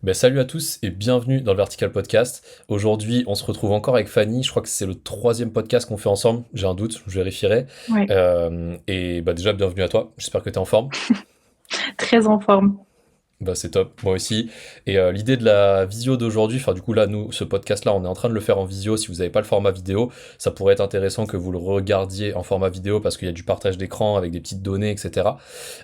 Ben, salut à tous et bienvenue dans le Vertical Podcast. Aujourd'hui, on se retrouve encore avec Fanny. Je crois que c'est le troisième podcast qu'on fait ensemble. J'ai un doute, je vérifierai. Ouais, Et bah déjà, bienvenue à toi. J'espère que tu es en forme. très en forme. Bah c'est top, moi aussi. Et l'idée de la visio d'aujourd'hui, enfin du coup là, nous, ce podcast-là, on est en train de le faire en visio. Si vous n'avez pas le format vidéo, ça pourrait être intéressant que vous le regardiez en format vidéo parce qu'il y a du partage d'écran avec des petites données, etc.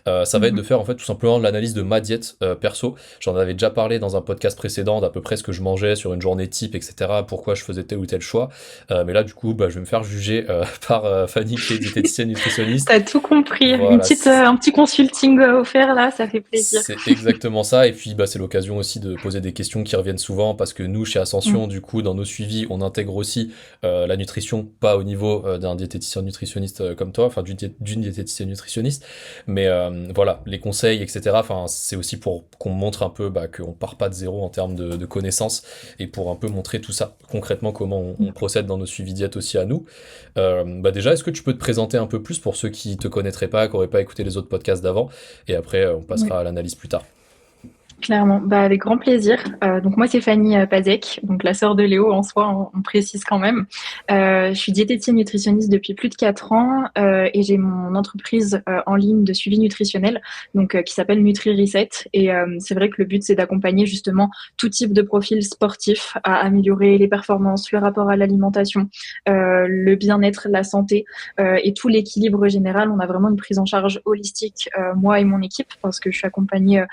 Ça va être de Mhm. faire en fait tout simplement de l'analyse de ma diète perso. J'en avais déjà parlé dans un podcast précédent d'à peu près ce que je mangeais sur une journée type, etc. Pourquoi je faisais tel ou tel choix. Mais là, du coup, bah, je vais me faire juger par Fanny qui est diététicienne nutritionniste. T'as tout compris. Voilà, Un petit consulting offert là, ça fait plaisir. c'est exactement ça, et puis bah, c'est l'occasion aussi de poser des questions qui reviennent souvent, parce que nous, chez Mm. Ascension, du coup, dans nos suivis, on intègre aussi la nutrition, pas au niveau d'un diététicien nutritionniste comme toi, enfin d'une diététicienne nutritionniste, mais voilà, les conseils, etc. Enfin, c'est aussi pour qu'on montre un peu bah, qu'on part pas de zéro en termes de connaissances, et pour un peu montrer tout ça, concrètement, comment on procède dans nos suivis diète aussi à nous. Bah déjà, est-ce que tu peux te présenter un peu plus pour ceux qui te connaîtraient pas, qui n'auraient pas écouté les autres podcasts d'avant, et après, on Ouais. passera à l'analyse plus tard. Clairement, bah avec grand plaisir. Donc moi c'est Fanny Pazek, donc la sœur de Léo en soi, on précise quand même. Je suis diététicienne nutritionniste depuis plus de 4 ans et j'ai mon entreprise en ligne de suivi nutritionnel, donc qui s'appelle Nutri Reset. Et c'est vrai que le but c'est d'accompagner justement tout type de profil sportif à améliorer les performances, le rapport à l'alimentation, le bien-être, la santé et tout l'équilibre général. On a vraiment une prise en charge holistique, moi et mon équipe, parce que je suis accompagnée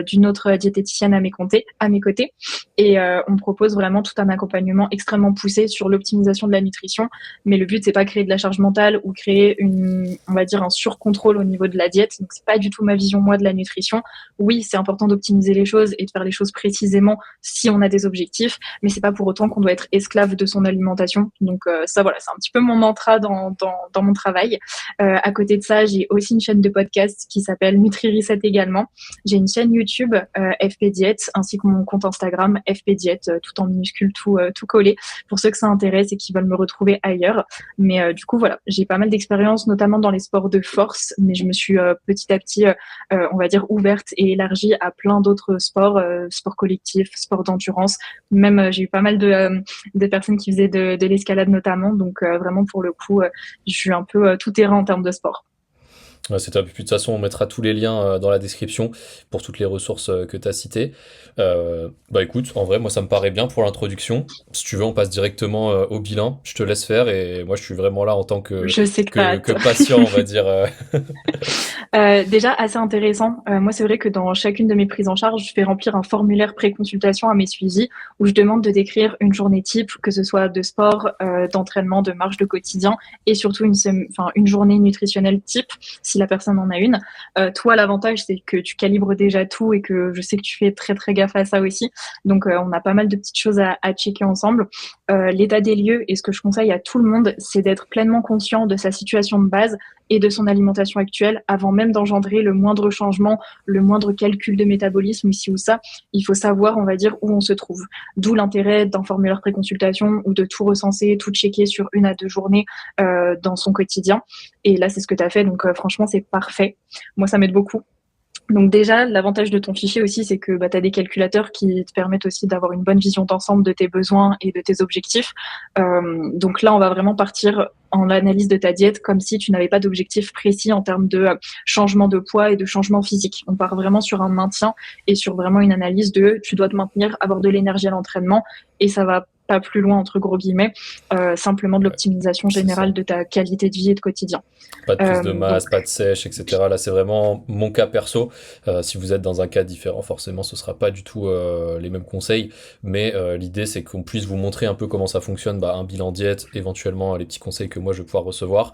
d'une autre diététicienne à mes côtés. Et on propose vraiment tout un accompagnement extrêmement poussé sur l'optimisation de la nutrition. Mais le but, c'est pas créer de la charge mentale ou créer on va dire, un surcontrôle au niveau de la diète. Donc, c'est pas du tout ma vision, moi, de la nutrition. Oui, c'est important d'optimiser les choses et de faire les choses précisément si on a des objectifs, mais c'est pas pour autant qu'on doit être esclave de son alimentation. Donc, ça, voilà, c'est un petit peu mon mantra dans mon travail. À côté de ça, j'ai aussi une chaîne de podcast qui s'appelle Nutri Reset également. J'ai une chaîne YouTube FP Diet ainsi que mon compte Instagram FP Diet, tout en minuscule, tout collé pour ceux que ça intéresse et qui veulent me retrouver ailleurs. Mais du coup voilà, j'ai pas mal d'expérience notamment dans les sports de force, mais je me suis petit à petit, on va dire, ouverte et élargie à plein d'autres sports, sports collectifs, sports d'endurance. Même j'ai eu pas mal de personnes qui faisaient de l'escalade notamment, donc vraiment pour le coup, je suis un peu tout terrain en termes de sport. Ouais, c'est top. Puis de toute façon, on mettra tous les liens dans la description pour toutes les ressources que tu as citées. Bah écoute, en vrai, moi ça me paraît bien pour l'introduction. Si tu veux, on passe directement au bilan. Je te laisse faire et moi je suis vraiment là en tant Je sais que t'as que hâte. patient, on va dire. Déjà assez intéressant. Moi, c'est vrai que dans chacune de mes prises en charge, je fais remplir un formulaire pré-consultation à mes suivis où je demande de décrire une journée type, que ce soit de sport, d'entraînement, de marche de quotidien et surtout une journée nutritionnelle type si la personne en a une. Toi, l'avantage, c'est que tu calibres déjà tout et que je sais que tu fais très très gaffe à ça aussi. Donc, on a pas mal de petites choses à checker ensemble. L'état des lieux et ce que je conseille à tout le monde, c'est d'être pleinement conscient de sa situation de base et de son alimentation actuelle avant même d'engendrer le moindre changement, le moindre calcul de métabolisme ici ou ça. Il faut savoir, on va dire, où on se trouve. D'où l'intérêt d'un formulaire préconsultation ou de tout recenser, tout checker sur 1 à 2 journées dans son quotidien. Et là, c'est ce que tu as fait. Donc, franchement, c'est parfait. Moi, ça m'aide beaucoup. Donc déjà, l'avantage de ton fichier aussi, c'est que bah, tu as des calculateurs qui te permettent aussi d'avoir une bonne vision d'ensemble de tes besoins et de tes objectifs. Donc là, on va vraiment partir en analyse de ta diète comme si tu n'avais pas d'objectif précis en termes de changement de poids et de changement physique. On part vraiment sur un maintien et sur vraiment une analyse de tu dois te maintenir, avoir de l'énergie à l'entraînement et ça va pas plus loin entre gros guillemets, simplement de Ouais, l'optimisation c'est ça. générale de ta qualité de vie et de quotidien. Pas de prise de Donc masse, pas de sèche, etc. Là, c'est vraiment mon cas perso. Si vous êtes dans un cas différent, forcément, ce sera pas du tout les mêmes conseils. Mais l'idée, c'est qu'on puisse vous montrer un peu comment ça fonctionne, bah, un bilan diète, éventuellement les petits conseils que moi je vais pouvoir recevoir,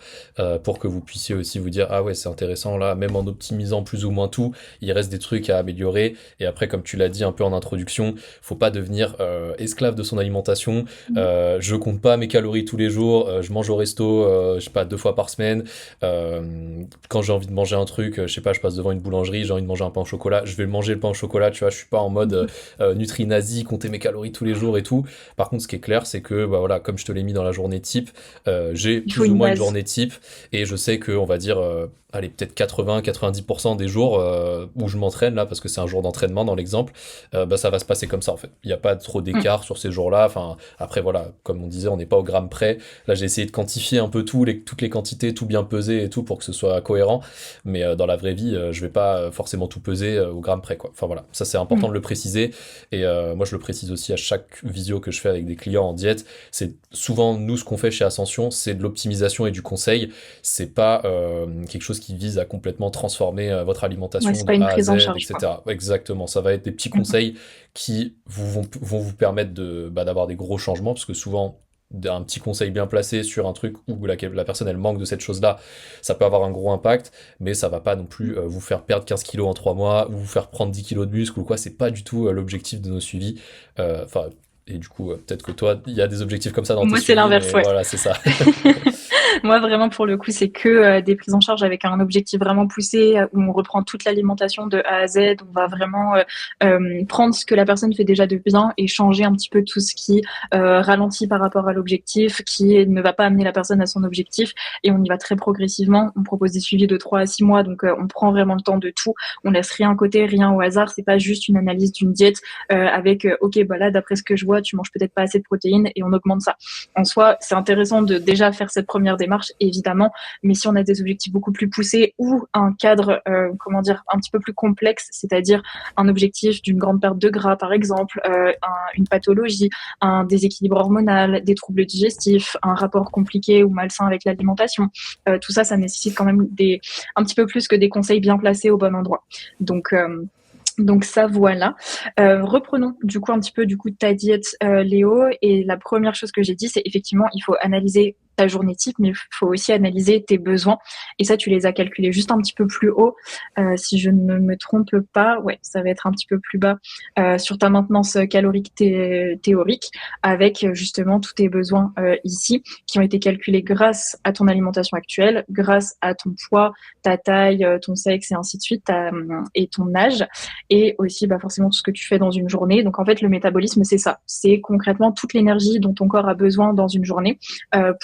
pour que vous puissiez aussi vous dire, ah ouais, c'est intéressant là, même en optimisant plus ou moins tout, il reste des trucs à améliorer. Et après, comme tu l'as dit un peu en introduction, faut pas devenir esclave de son alimentation l'alimentation. Je compte pas mes calories tous les jours. Je mange au resto, je sais pas, 2 fois par semaine. Quand j'ai envie de manger un truc, je sais pas, je passe devant une boulangerie, j'ai envie de manger un pain au chocolat, je vais manger le pain au chocolat, tu vois, je suis pas en mode nutri-nazi, compter mes calories tous les jours et tout. Par contre, ce qui est clair, c'est que, bah voilà, comme je te l'ai mis dans la journée type, j'ai Il faut plus ou une moins une base. journée type, et je sais que, on va dire, allez, peut-être 80-90% des jours où je m'entraîne, là, parce que c'est un jour d'entraînement dans l'exemple, bah ça va se passer comme ça, en fait. Il n'y a pas trop Mm. d'écart sur ces jours-là. Enfin, après, voilà, comme on disait, on n'est pas au gramme près. Là, j'ai essayé de quantifier un peu toutes les quantités, tout bien peser et tout pour que ce soit cohérent. Mais dans la vraie vie, je vais pas forcément tout peser au gramme près, quoi. Enfin voilà, ça c'est important Mm. de le préciser. Et moi, je le précise aussi à chaque visio que je fais avec des clients en diète. C'est souvent, nous, ce qu'on fait chez Ascension, c'est de l'optimisation et du conseil. C'est pas quelque chose qui vise à complètement transformer votre Ouais, alimentation c'est de pas une A à prise Z, en charge, quoi. etc. Exactement, ça va être des petits Mm. conseils qui vont vous permettre d'avoir des gros changements, parce que souvent, un petit conseil bien placé sur un truc où la personne elle manque de cette chose-là, ça peut avoir un gros impact, mais ça va pas non plus vous faire perdre 15 kilos en 3 mois, ou vous faire prendre 10 kilos de muscle ou quoi, c'est pas du tout l'objectif de nos suivis. Enfin, et du coup, peut-être que toi, il y a des objectifs comme ça dans tes Moi, c'est suivis, l'inverse, mais ouais. voilà, c'est ça. Moi, vraiment, pour le coup, c'est que des prises en charge avec un objectif vraiment poussé, où on reprend toute l'alimentation de A à Z. On va vraiment prendre ce que la personne fait déjà de bien et changer un petit peu tout ce qui ralentit par rapport à l'objectif, qui ne va pas amener la personne à son objectif. Et on y va très progressivement. On propose des suivis de 3 à 6 mois, donc on prend vraiment le temps de tout. On laisse rien à côté, rien au hasard. C'est pas juste une analyse d'une diète avec ok, bah là, d'après ce que je vois, tu manges peut-être pas assez de protéines et on augmente ça. En soi, c'est intéressant de déjà faire cette première démarche, évidemment, mais si on a des objectifs beaucoup plus poussés ou un cadre, comment dire, un petit peu plus complexe, c'est-à-dire un objectif d'une grande perte de gras, par exemple, une pathologie, un déséquilibre hormonal, des troubles digestifs, un rapport compliqué ou malsain avec l'alimentation, tout ça, ça nécessite quand même un petit peu plus que des conseils bien placés au bon endroit. Donc, donc ça voilà. Reprenons du coup un petit peu du coup ta diète, Léo. Et la première chose que j'ai dit, c'est effectivement il faut analyser ta journée type, mais il faut aussi analyser tes besoins. Et ça, tu les as calculés juste un petit peu plus haut, si je ne me trompe pas. Ouais, ça va être un petit peu plus bas sur ta maintenance calorique théorique, avec justement tous tes besoins ici, qui ont été calculés grâce à ton alimentation actuelle, grâce à ton poids, ta taille, ton sexe et ainsi de suite, et ton âge et aussi bah, forcément tout ce que tu fais dans une journée. Donc en fait, le métabolisme, c'est ça. C'est concrètement toute l'énergie dont ton corps a besoin dans une journée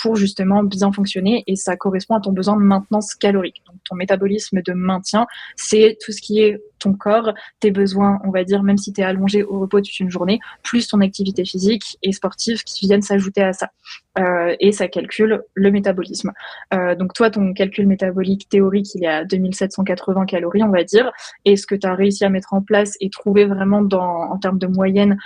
pour justement bien fonctionner et ça correspond à ton besoin de maintenance calorique. Donc ton métabolisme de maintien, c'est tout ce qui est ton corps, tes besoins, on va dire, même si tu es allongé au repos toute une journée, plus ton activité physique et sportive qui viennent s'ajouter à ça. Et ça calcule le métabolisme. Donc toi, ton calcul métabolique théorique, il est à 2780 calories, on va dire. Et ce que tu as réussi à mettre en place et trouver vraiment en termes de moyenne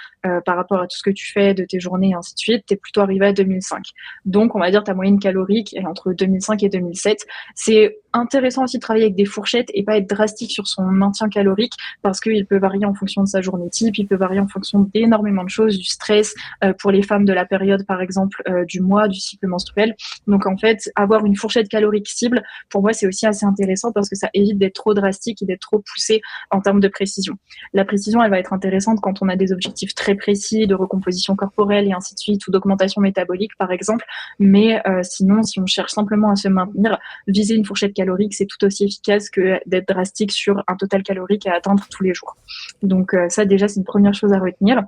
par rapport à tout ce que tu fais, de tes journées et ainsi de suite, tu es plutôt arrivé à 2005. Donc, on va dire ta moyenne calorique, elle est entre 2005 et 2007. C'est intéressant aussi de travailler avec des fourchettes et pas être drastique sur son maintien calorique parce qu'il peut varier en fonction de sa journée type, il peut varier en fonction d'énormément de choses, du stress, pour les femmes de la période, par exemple, du mois, du cycle menstruel. Donc, en fait, avoir une fourchette calorique cible, pour moi, c'est aussi assez intéressant parce que ça évite d'être trop drastique et d'être trop poussé en termes de précision. La précision, elle va être intéressante quand on a des objectifs très précis de recomposition corporelle et ainsi de suite, ou d'augmentation métabolique, par exemple. Mais sinon, si on cherche simplement à se maintenir, viser une fourchette calorique, c'est tout aussi efficace que d'être drastique sur un total calorique à atteindre tous les jours. Donc ça, déjà, c'est une première chose à retenir.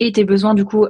Et tes besoins du coup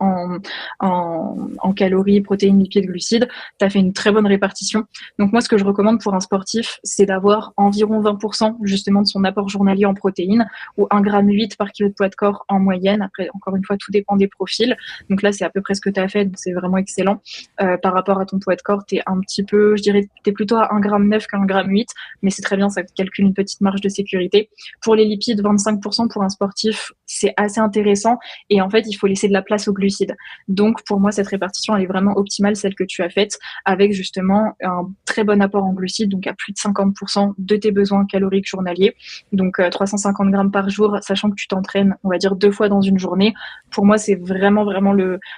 en calories, protéines, lipides, glucides, tu as fait une très bonne répartition. Donc moi, ce que je recommande pour un sportif, c'est d'avoir environ 20% justement de son apport journalier en protéines, ou 1,8 g par kilo de poids de corps en moyenne. Après, encore une fois, tout dépend des profils. Donc là, c'est à peu près ce que tu as fait, donc c'est vraiment excellent. Par rapport à ton poids de corps, tu es un petit peu, je dirais, tu es plutôt à 1,9 g qu'à 1,8 g, mais c'est très bien, ça calcule une petite marge de sécurité. Pour les lipides, 25% pour un sportif, c'est assez intéressant. Et en fait, il faut laisser de la place aux glucides. Donc, pour moi, cette répartition, elle est vraiment optimale, celle que tu as faite, avec justement un très bon apport en glucides, donc à plus de 50% de tes besoins caloriques journaliers. Donc, 350 grammes par jour, sachant que tu t'entraînes, on va dire 2 fois dans une journée. Pour moi, c'est vraiment, vraiment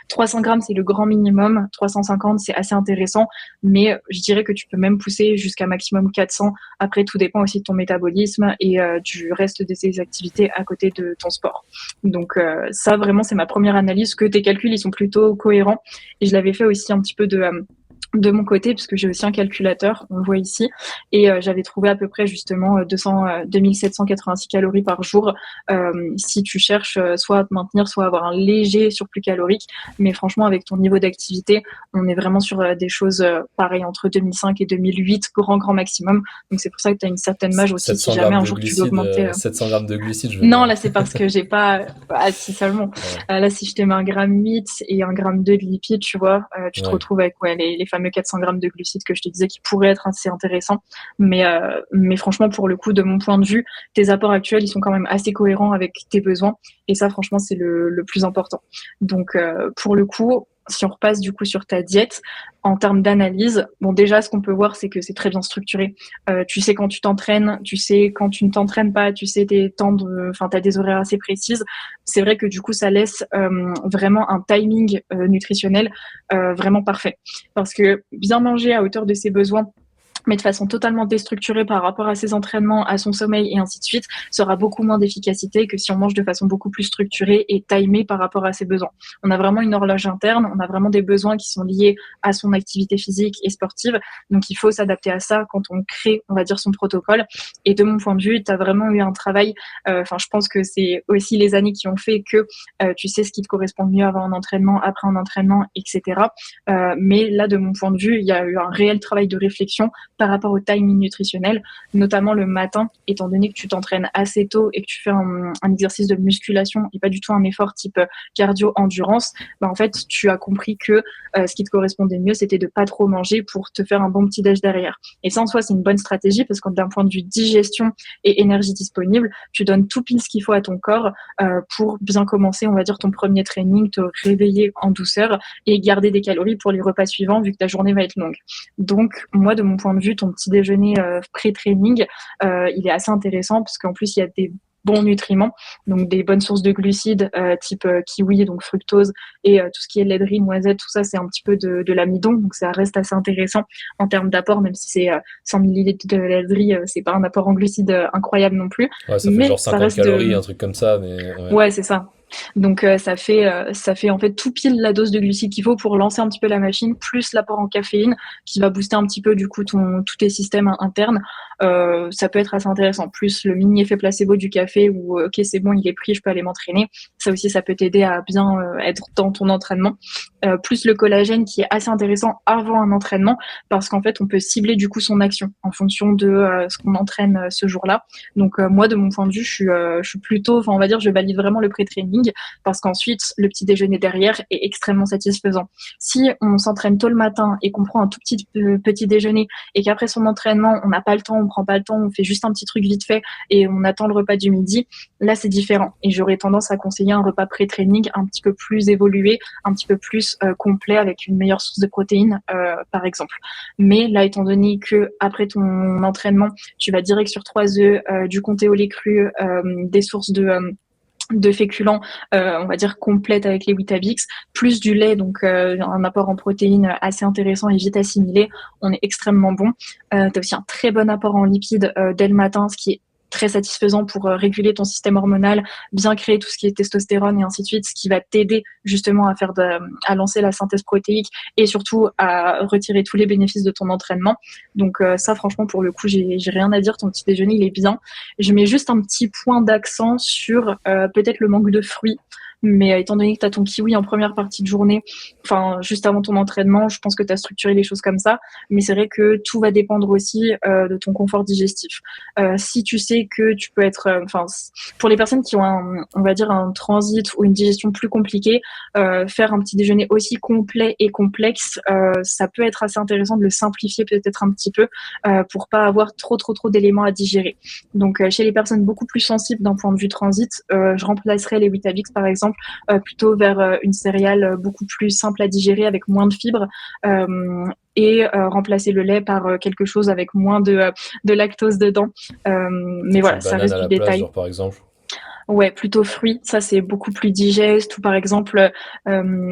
300 grammes, c'est le grand minimum. 350, c'est assez intéressant. Mais je dirais que tu peux même pousser jusqu'à maximum 400. Après, tout dépend aussi de ton métabolisme et du reste de tes activités à côté de ton sport. Donc, ça, vraiment, c'est ma première analyse, que tes calculs, ils sont plutôt cohérents. Et je l'avais fait aussi un petit peu de mon côté, puisque j'ai aussi un calculateur, on le voit ici, et j'avais trouvé à peu près justement 2786 calories par jour si tu cherches soit à te maintenir, soit à avoir un léger surplus calorique. Mais franchement, avec ton niveau d'activité, on est vraiment sur des choses pareilles entre 2005 et 2008, grand maximum. Donc c'est pour ça que tu as une certaine marge aussi si 700 jamais grammes un de jour tu veux glucides, augmenter. 700 grammes de glucides, je veux Non, bien. là, c'est parce que j'ai pas. Ah, si seulement. Ouais. Là, si je te mets 1,8 g et 1,2 g de lipides, tu vois, tu te Ouais. retrouves avec les fameux 400 grammes de glucides que je te disais qui pourraient être assez intéressants. Mais franchement, pour le coup, de mon point de vue, tes apports actuels, ils sont quand même assez cohérents avec tes besoins. Et ça, franchement, c'est le plus important. Donc, pour le coup, si on repasse du coup sur ta diète, en termes d'analyse, bon, déjà, ce qu'on peut voir, c'est que c'est très bien structuré. Tu sais quand tu t'entraînes, tu sais quand tu ne t'entraînes pas, tu sais tes temps enfin, t'as des horaires assez précises. C'est vrai que du coup, ça laisse vraiment un timing nutritionnel vraiment parfait. Parce que bien manger à hauteur de ses besoins, mais de façon totalement déstructurée par rapport à ses entraînements, à son sommeil et ainsi de suite, sera beaucoup moins d'efficacité que si on mange de façon beaucoup plus structurée et timée par rapport à ses besoins. On a vraiment une horloge interne, on a vraiment des besoins qui sont liés à son activité physique et sportive, donc il faut s'adapter à ça quand on crée, on va dire, son protocole. Et de mon point de vue, tu as vraiment eu un travail, je pense que c'est aussi les années qui ont fait que tu sais ce qui te correspond mieux avant un entraînement, après un entraînement, etc. Mais là, de mon point de vue, il y a eu un réel travail de réflexion par rapport au timing nutritionnel, notamment le matin, étant donné que tu t'entraînes assez tôt et que tu fais un exercice de musculation et pas du tout un effort type cardio-endurance, en fait, tu as compris que ce qui te correspondait mieux, c'était de pas trop manger pour te faire un bon petit-déj derrière. Et ça, en soi, c'est une bonne stratégie parce que d'un point de vue digestion et énergie disponible, tu donnes tout pile ce qu'il faut à ton corps pour bien commencer, on va dire, ton premier training, te réveiller en douceur et garder des calories pour les repas suivants vu que ta journée va être longue. Donc, moi, de mon point de vue, ton petit déjeuner pré-training, il est assez intéressant parce qu'en plus, il y a des bons nutriments, donc des bonnes sources de glucides type kiwi, donc fructose, et tout ce qui est laiterie, noisette, tout ça, c'est un petit peu de l'amidon, donc ça reste assez intéressant en termes d'apport, même si c'est 100 millilitres de laiterie, c'est pas un apport en glucides incroyable non plus, Ouais, ça fait mais genre ça 50 reste calories, un truc comme ça, mais ouais. Ouais, c'est ça. Donc ça fait en fait tout pile la dose de glucides qu'il faut pour lancer un petit peu la machine, plus l'apport en caféine qui va booster un petit peu du coup tous tes systèmes internes. Ça peut être assez intéressant. Plus le mini effet placebo du café où ok c'est bon il est pris, je peux aller m'entraîner. Ça aussi ça peut t'aider à bien être dans ton entraînement. Plus le collagène qui est assez intéressant avant un entraînement parce qu'en fait on peut cibler du coup son action en fonction de ce qu'on entraîne ce jour-là. Donc moi de mon point de vue je suis plutôt, enfin on va dire je valide vraiment le pré-training parce qu'ensuite le petit déjeuner derrière est extrêmement satisfaisant. Si on s'entraîne tôt le matin et qu'on prend un tout petit déjeuner et qu'après son entraînement on n'a pas le temps, on prend pas le temps, on fait juste un petit truc vite fait et on attend le repas du midi, là c'est différent et j'aurais tendance à conseiller un repas pré-training un petit peu plus évolué, un petit peu plus complet avec une meilleure source de protéines par exemple. Mais là étant donné que après ton entraînement tu vas direct sur 3 œufs, du comté au lait cru, des sources de féculents, on va dire complète avec les Weetabix, plus du lait, donc un apport en protéines assez intéressant et vite assimilé, on est extrêmement bon. T'as aussi un très bon apport en lipides dès le matin, ce qui est très satisfaisant pour réguler ton système hormonal, bien créer tout ce qui est testostérone et ainsi de suite, ce qui va t'aider justement à lancer la synthèse protéique et surtout à retirer tous les bénéfices de ton entraînement. Donc ça, franchement, pour le coup, j'ai rien à dire. Ton petit déjeuner, il est bien. Je mets juste un petit point d'accent sur peut-être le manque de fruits. Mais étant donné que tu as ton kiwi en première partie de journée, enfin juste avant ton entraînement, je pense que tu as structuré les choses comme ça. Mais c'est vrai que tout va dépendre aussi de ton confort digestif. Si tu sais que tu peux être, pour les personnes qui ont on va dire un transit ou une digestion plus compliquée, faire un petit déjeuner aussi complet et complexe, ça peut être assez intéressant de le simplifier peut-être un petit peu pour pas avoir trop d'éléments à digérer. Donc chez les personnes beaucoup plus sensibles d'un point de vue transit, je remplacerai les Weetabix par exemple plutôt vers une céréale beaucoup plus simple à digérer avec moins de fibres. Et remplacer le lait par quelque chose avec moins de lactose dedans. Mais Peut-être voilà, une ça banane reste à du la place, détail. genre par exemple. Ouais, plutôt fruits, ça c'est beaucoup plus digeste. Ou par exemple,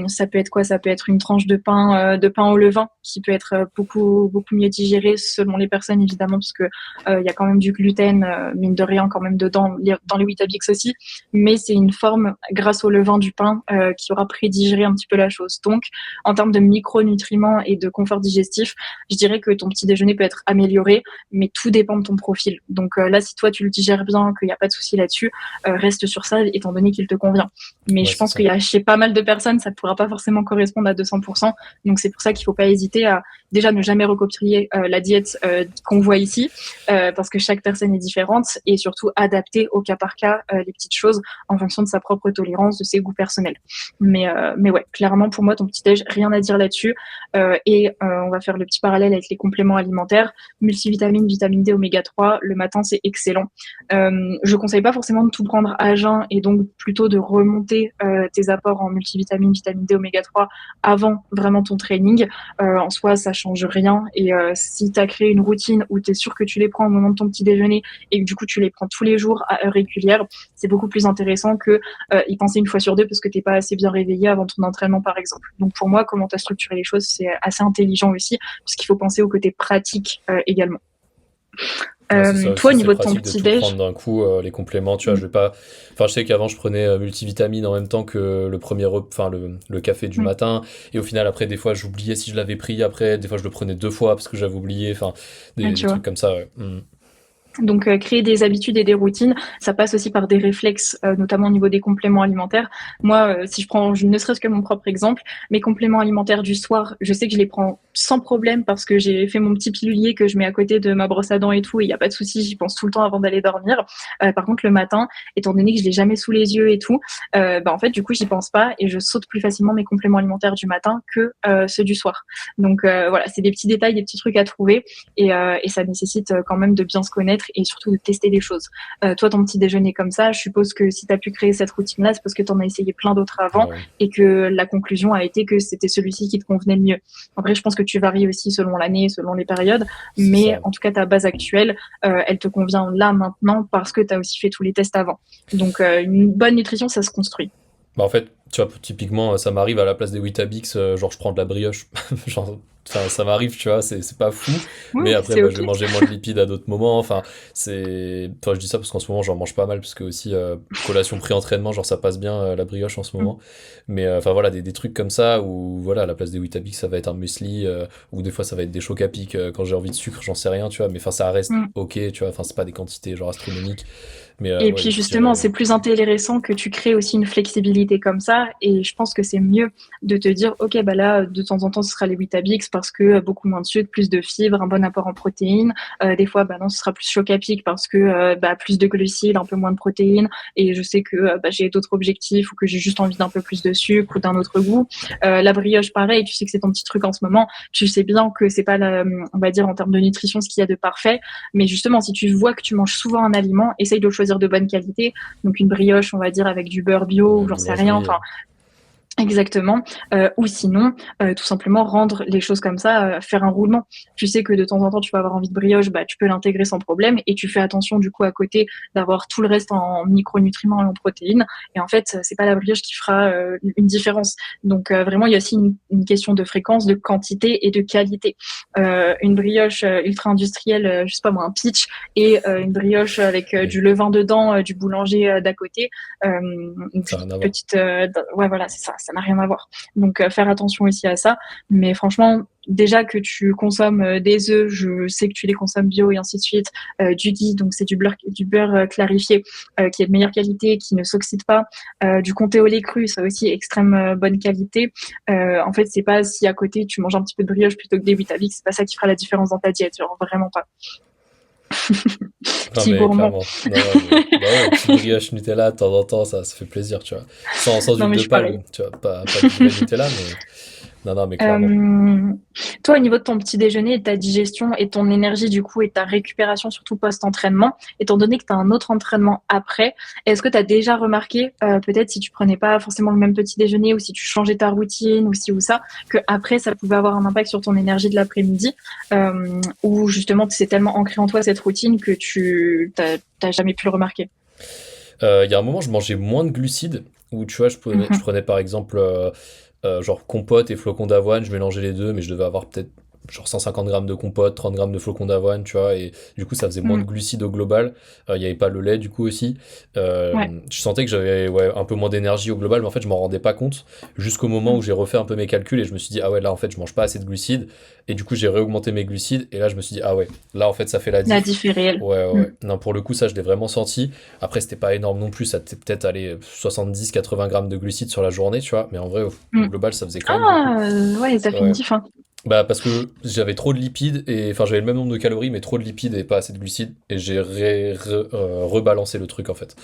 ça peut être quoi? Ça peut être une tranche de pain au levain qui peut être beaucoup mieux digérée selon les personnes évidemment, parce que il y a quand même du gluten, mine de rien quand même dedans, dans les Weetabix aussi. Mais c'est une forme, grâce au levain du pain, qui aura prédigéré un petit peu la chose. Donc, en termes de micronutriments et de confort digestif, je dirais que ton petit déjeuner peut être amélioré, mais tout dépend de ton profil. Donc là, si toi tu le digères bien, qu'il n'y a pas de souci là-dessus, reste sur ça étant donné qu'il te convient. Mais Ouais, je c'est pense ça. qu'il y a chez pas mal de personnes, ça ne pourra pas forcément correspondre à 200%. Donc c'est pour ça qu'il ne faut pas hésiter à déjà ne jamais recopier la diète qu'on voit ici, parce que chaque personne est différente, et surtout adapter au cas par cas les petites choses en fonction de sa propre tolérance, de ses goûts personnels. Mais ouais, clairement pour moi, ton petit-déj, rien à dire là-dessus. On va faire le petit parallèle avec les compléments alimentaires. Multivitamines, vitamine D, oméga 3, le matin, c'est excellent. Je conseille pas forcément de tout prendre à jeun et donc plutôt de remonter tes apports en multivitamines, vitamine D, oméga 3 avant vraiment ton training. En soi, ça change rien. Et si tu as créé une routine où tu es sûr que tu les prends au moment de ton petit déjeuner et que du coup tu les prends tous les jours à heure régulière, c'est beaucoup plus intéressant que y penser une fois sur deux parce que t'es pas assez bien réveillé avant ton entraînement par exemple. Donc pour moi, comment tu as structuré les choses, c'est assez intelligent aussi, parce qu'il faut penser au côté pratique également. Ouais, c'est ça Toi, aussi, au c'est niveau de ton pratique de petit tout prendre déj, d'un coup, les compléments, tu vois, je vais pas... Enfin, je sais qu'avant, je prenais multivitamine en même temps que le enfin, le café du matin, et au final, après, des fois, j'oubliais si je l'avais pris, après, des fois, je le prenais 2 fois parce que j'avais oublié, enfin, des tu vois. trucs comme ça, ouais. Mm. Donc, créer des habitudes et des routines, ça passe aussi par des réflexes, notamment au niveau des compléments alimentaires. Moi, si je prends ne serait-ce que mon propre exemple, mes compléments alimentaires du soir, je sais que je les prends sans problème parce que j'ai fait mon petit pilulier que je mets à côté de ma brosse à dents et tout, et il n'y a pas de souci, j'y pense tout le temps avant d'aller dormir. Par contre, le matin, étant donné que je l'ai jamais sous les yeux et tout, en fait, du coup, j'y pense pas et je saute plus facilement mes compléments alimentaires du matin que ceux du soir. Donc voilà, c'est des petits détails, des petits trucs à trouver, et ça nécessite quand même de bien se connaître et surtout de tester des choses. Toi, ton petit déjeuner comme ça, je suppose que si tu as pu créer cette routine-là, c'est parce que tu en as essayé plein d'autres avant Ouais, et que la conclusion a été que c'était celui-ci qui te convenait le mieux. Après, je pense que tu varies aussi selon l'année, selon les périodes, c'est mais ça. en tout cas, ta base actuelle, elle te convient là maintenant parce que tu as aussi fait tous les tests avant. Donc, une bonne nutrition, ça se construit. Bah, en fait, tu vois, typiquement, ça m'arrive à la place des Weetabix, genre, je prends de la brioche. Genre, enfin, ça m'arrive, tu vois, c'est pas fou. Oui, Mais après, c'est bah, je OK. vais manger moins de lipides à d'autres moments. Enfin, c'est. Toi, je dis ça parce qu'en ce moment, j'en mange pas mal, parce que aussi, collation pré-entraînement, genre, ça passe bien, la brioche en ce Mm. moment. Mais, enfin, voilà, des trucs comme ça, où, voilà, à la place des Weetabix, ça va être un muesli, ou des fois, ça va être des chocs à pic, quand j'ai envie de sucre, j'en sais rien, tu vois. Mais, enfin, ça reste Mm. OK, tu vois. Enfin, c'est pas des quantités, genre, astronomiques. Mais, Et ouais, puis il faut justement, tirer. c'est plus intéressant que tu crées aussi une flexibilité comme ça. Et je pense que c'est mieux de te dire, OK, bah là, de temps en temps, ce sera les Weetabix parce que beaucoup moins de sucre, plus de fibres, un bon apport en protéines. Des fois, bah non, ce sera plus choc à pic parce que plus de glucides, un peu moins de protéines. Et je sais que j'ai d'autres objectifs ou que j'ai juste envie d'un peu plus de sucre ou d'un autre goût. La brioche, pareil, tu sais que c'est ton petit truc en ce moment. Tu sais bien que c'est pas, on va dire, en termes de nutrition, ce qu'il y a de parfait. Mais justement, si tu vois que tu manges souvent un aliment, essaye de le choisir de bonne qualité. Donc une brioche, on va dire, avec du beurre bio, ou Ouais, j'en sais rien. boulangerie. Enfin, exactement. Ou sinon, tout simplement rendre les choses comme ça, faire un roulement. Tu sais que de temps en temps, tu vas avoir envie de brioche, bah, tu peux l'intégrer sans problème et tu fais attention du coup à côté d'avoir tout le reste en micronutriments et en protéines. Et en fait, c'est pas la brioche qui fera une différence. Donc vraiment, il y a aussi une question de fréquence, de quantité et de qualité. Une brioche ultra industrielle, je sais pas moi, un pitch, et une brioche avec Oui, du levain dedans, du boulanger d'à côté, une ça n'a rien à voir. petite, ouais voilà, c'est ça, ça n'a rien à voir. Donc faire attention aussi à ça. Mais franchement, déjà que tu consommes des œufs, je sais que tu les consommes bio et ainsi de suite, du ghee, donc c'est du beurre clarifié qui est de meilleure qualité, qui ne s'oxyde pas, du comté au lait cru, ça aussi extrême bonne qualité. En fait, c'est pas si à côté tu manges un petit peu de brioche plutôt que des Weetabix, c'est pas ça qui fera la différence dans ta diète, genre vraiment pas. Non Petit mais gourmand. clairement, non, non, mais bah ouais, petite brioche Nutella de temps en temps, ça fait plaisir, tu vois. Sans Non huile mais de je suis pareil. palme, tu vois, pas du vrai Nutella, mais non, non, mais clairement. Euh, Toi, au niveau de ton petit déjeuner, ta digestion et ton énergie, du coup, et ta récupération, surtout post-entraînement, étant donné que tu as un autre entraînement après, est-ce que tu as déjà remarqué, peut-être si tu prenais pas forcément le même petit déjeuner ou si tu changeais ta routine ou ci ou ça, que après ça pouvait avoir un impact sur ton énergie de l'après-midi, ou justement c'est tellement ancré en toi cette routine que tu t'as jamais pu le remarquer? Il y a un moment, je mangeais moins de glucides, où tu vois, je Mhm. prenais par exemple genre compote et flocons d'avoine, je mélangeais les deux, mais je devais avoir peut-être genre 150 grammes de compote, 30 grammes de flocons d'avoine, tu vois, et du coup ça faisait moins de Mm. glucides au global. Il n'y avait pas le lait du coup aussi. Ouais, Je sentais que j'avais ouais, un peu moins d'énergie au global, mais en fait je m'en rendais pas compte jusqu'au moment où Mm. j'ai refait un peu mes calculs et je me suis dit, ah ouais, là en fait je mange pas assez de glucides, et du coup j'ai réaugmenté mes glucides, et là je me suis dit, ah ouais, là en fait ça fait la la diff. diff est réelle. Ouais, ouais, Mm. ouais. Non, pour le coup, ça, je l'ai vraiment senti. Après, c'était pas énorme non plus. Ça t'est peut-être allé 70-80 grammes de glucides sur la journée, tu vois. Mais en vrai, au Mm. global, ça faisait quand même beaucoup. Ah, ouais, ça fait une Ouais. diff, hein. Bah, parce que j'avais trop de lipides, et enfin, j'avais le même nombre de calories, mais trop de lipides et pas assez de glucides. Et j'ai rebalancé le truc, en fait.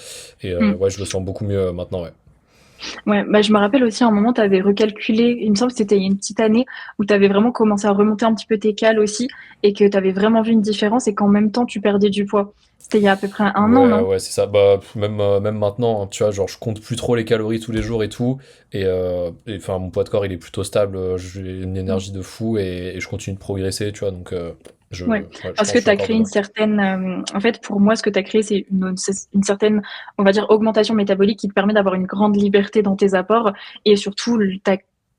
Et Mm. ouais, je le sens beaucoup mieux maintenant, ouais. Ouais, bah, je me rappelle aussi à un moment, tu avais recalculé, il me semble que c'était il y a une petite année, où tu avais vraiment commencé à remonter un petit peu tes cales aussi, et que tu avais vraiment vu une différence, et qu'en même temps, tu perdais du poids. C'était il y a à peu près un an, Ouais, non? ouais, c'est ça. Bah, même maintenant, hein, tu vois, genre, je compte plus trop les calories tous les jours et tout. Enfin, mon poids de corps, il est plutôt stable. J'ai une Mm. énergie de fou et je continue de progresser, tu vois. Donc, Ouais, ouais, je parce pense que que je tu suis as encore créé une dedans. certaine, en fait, pour moi, ce que tu as créé, c'est une certaine, on va dire, augmentation métabolique qui te permet d'avoir une grande liberté dans tes apports et surtout, tu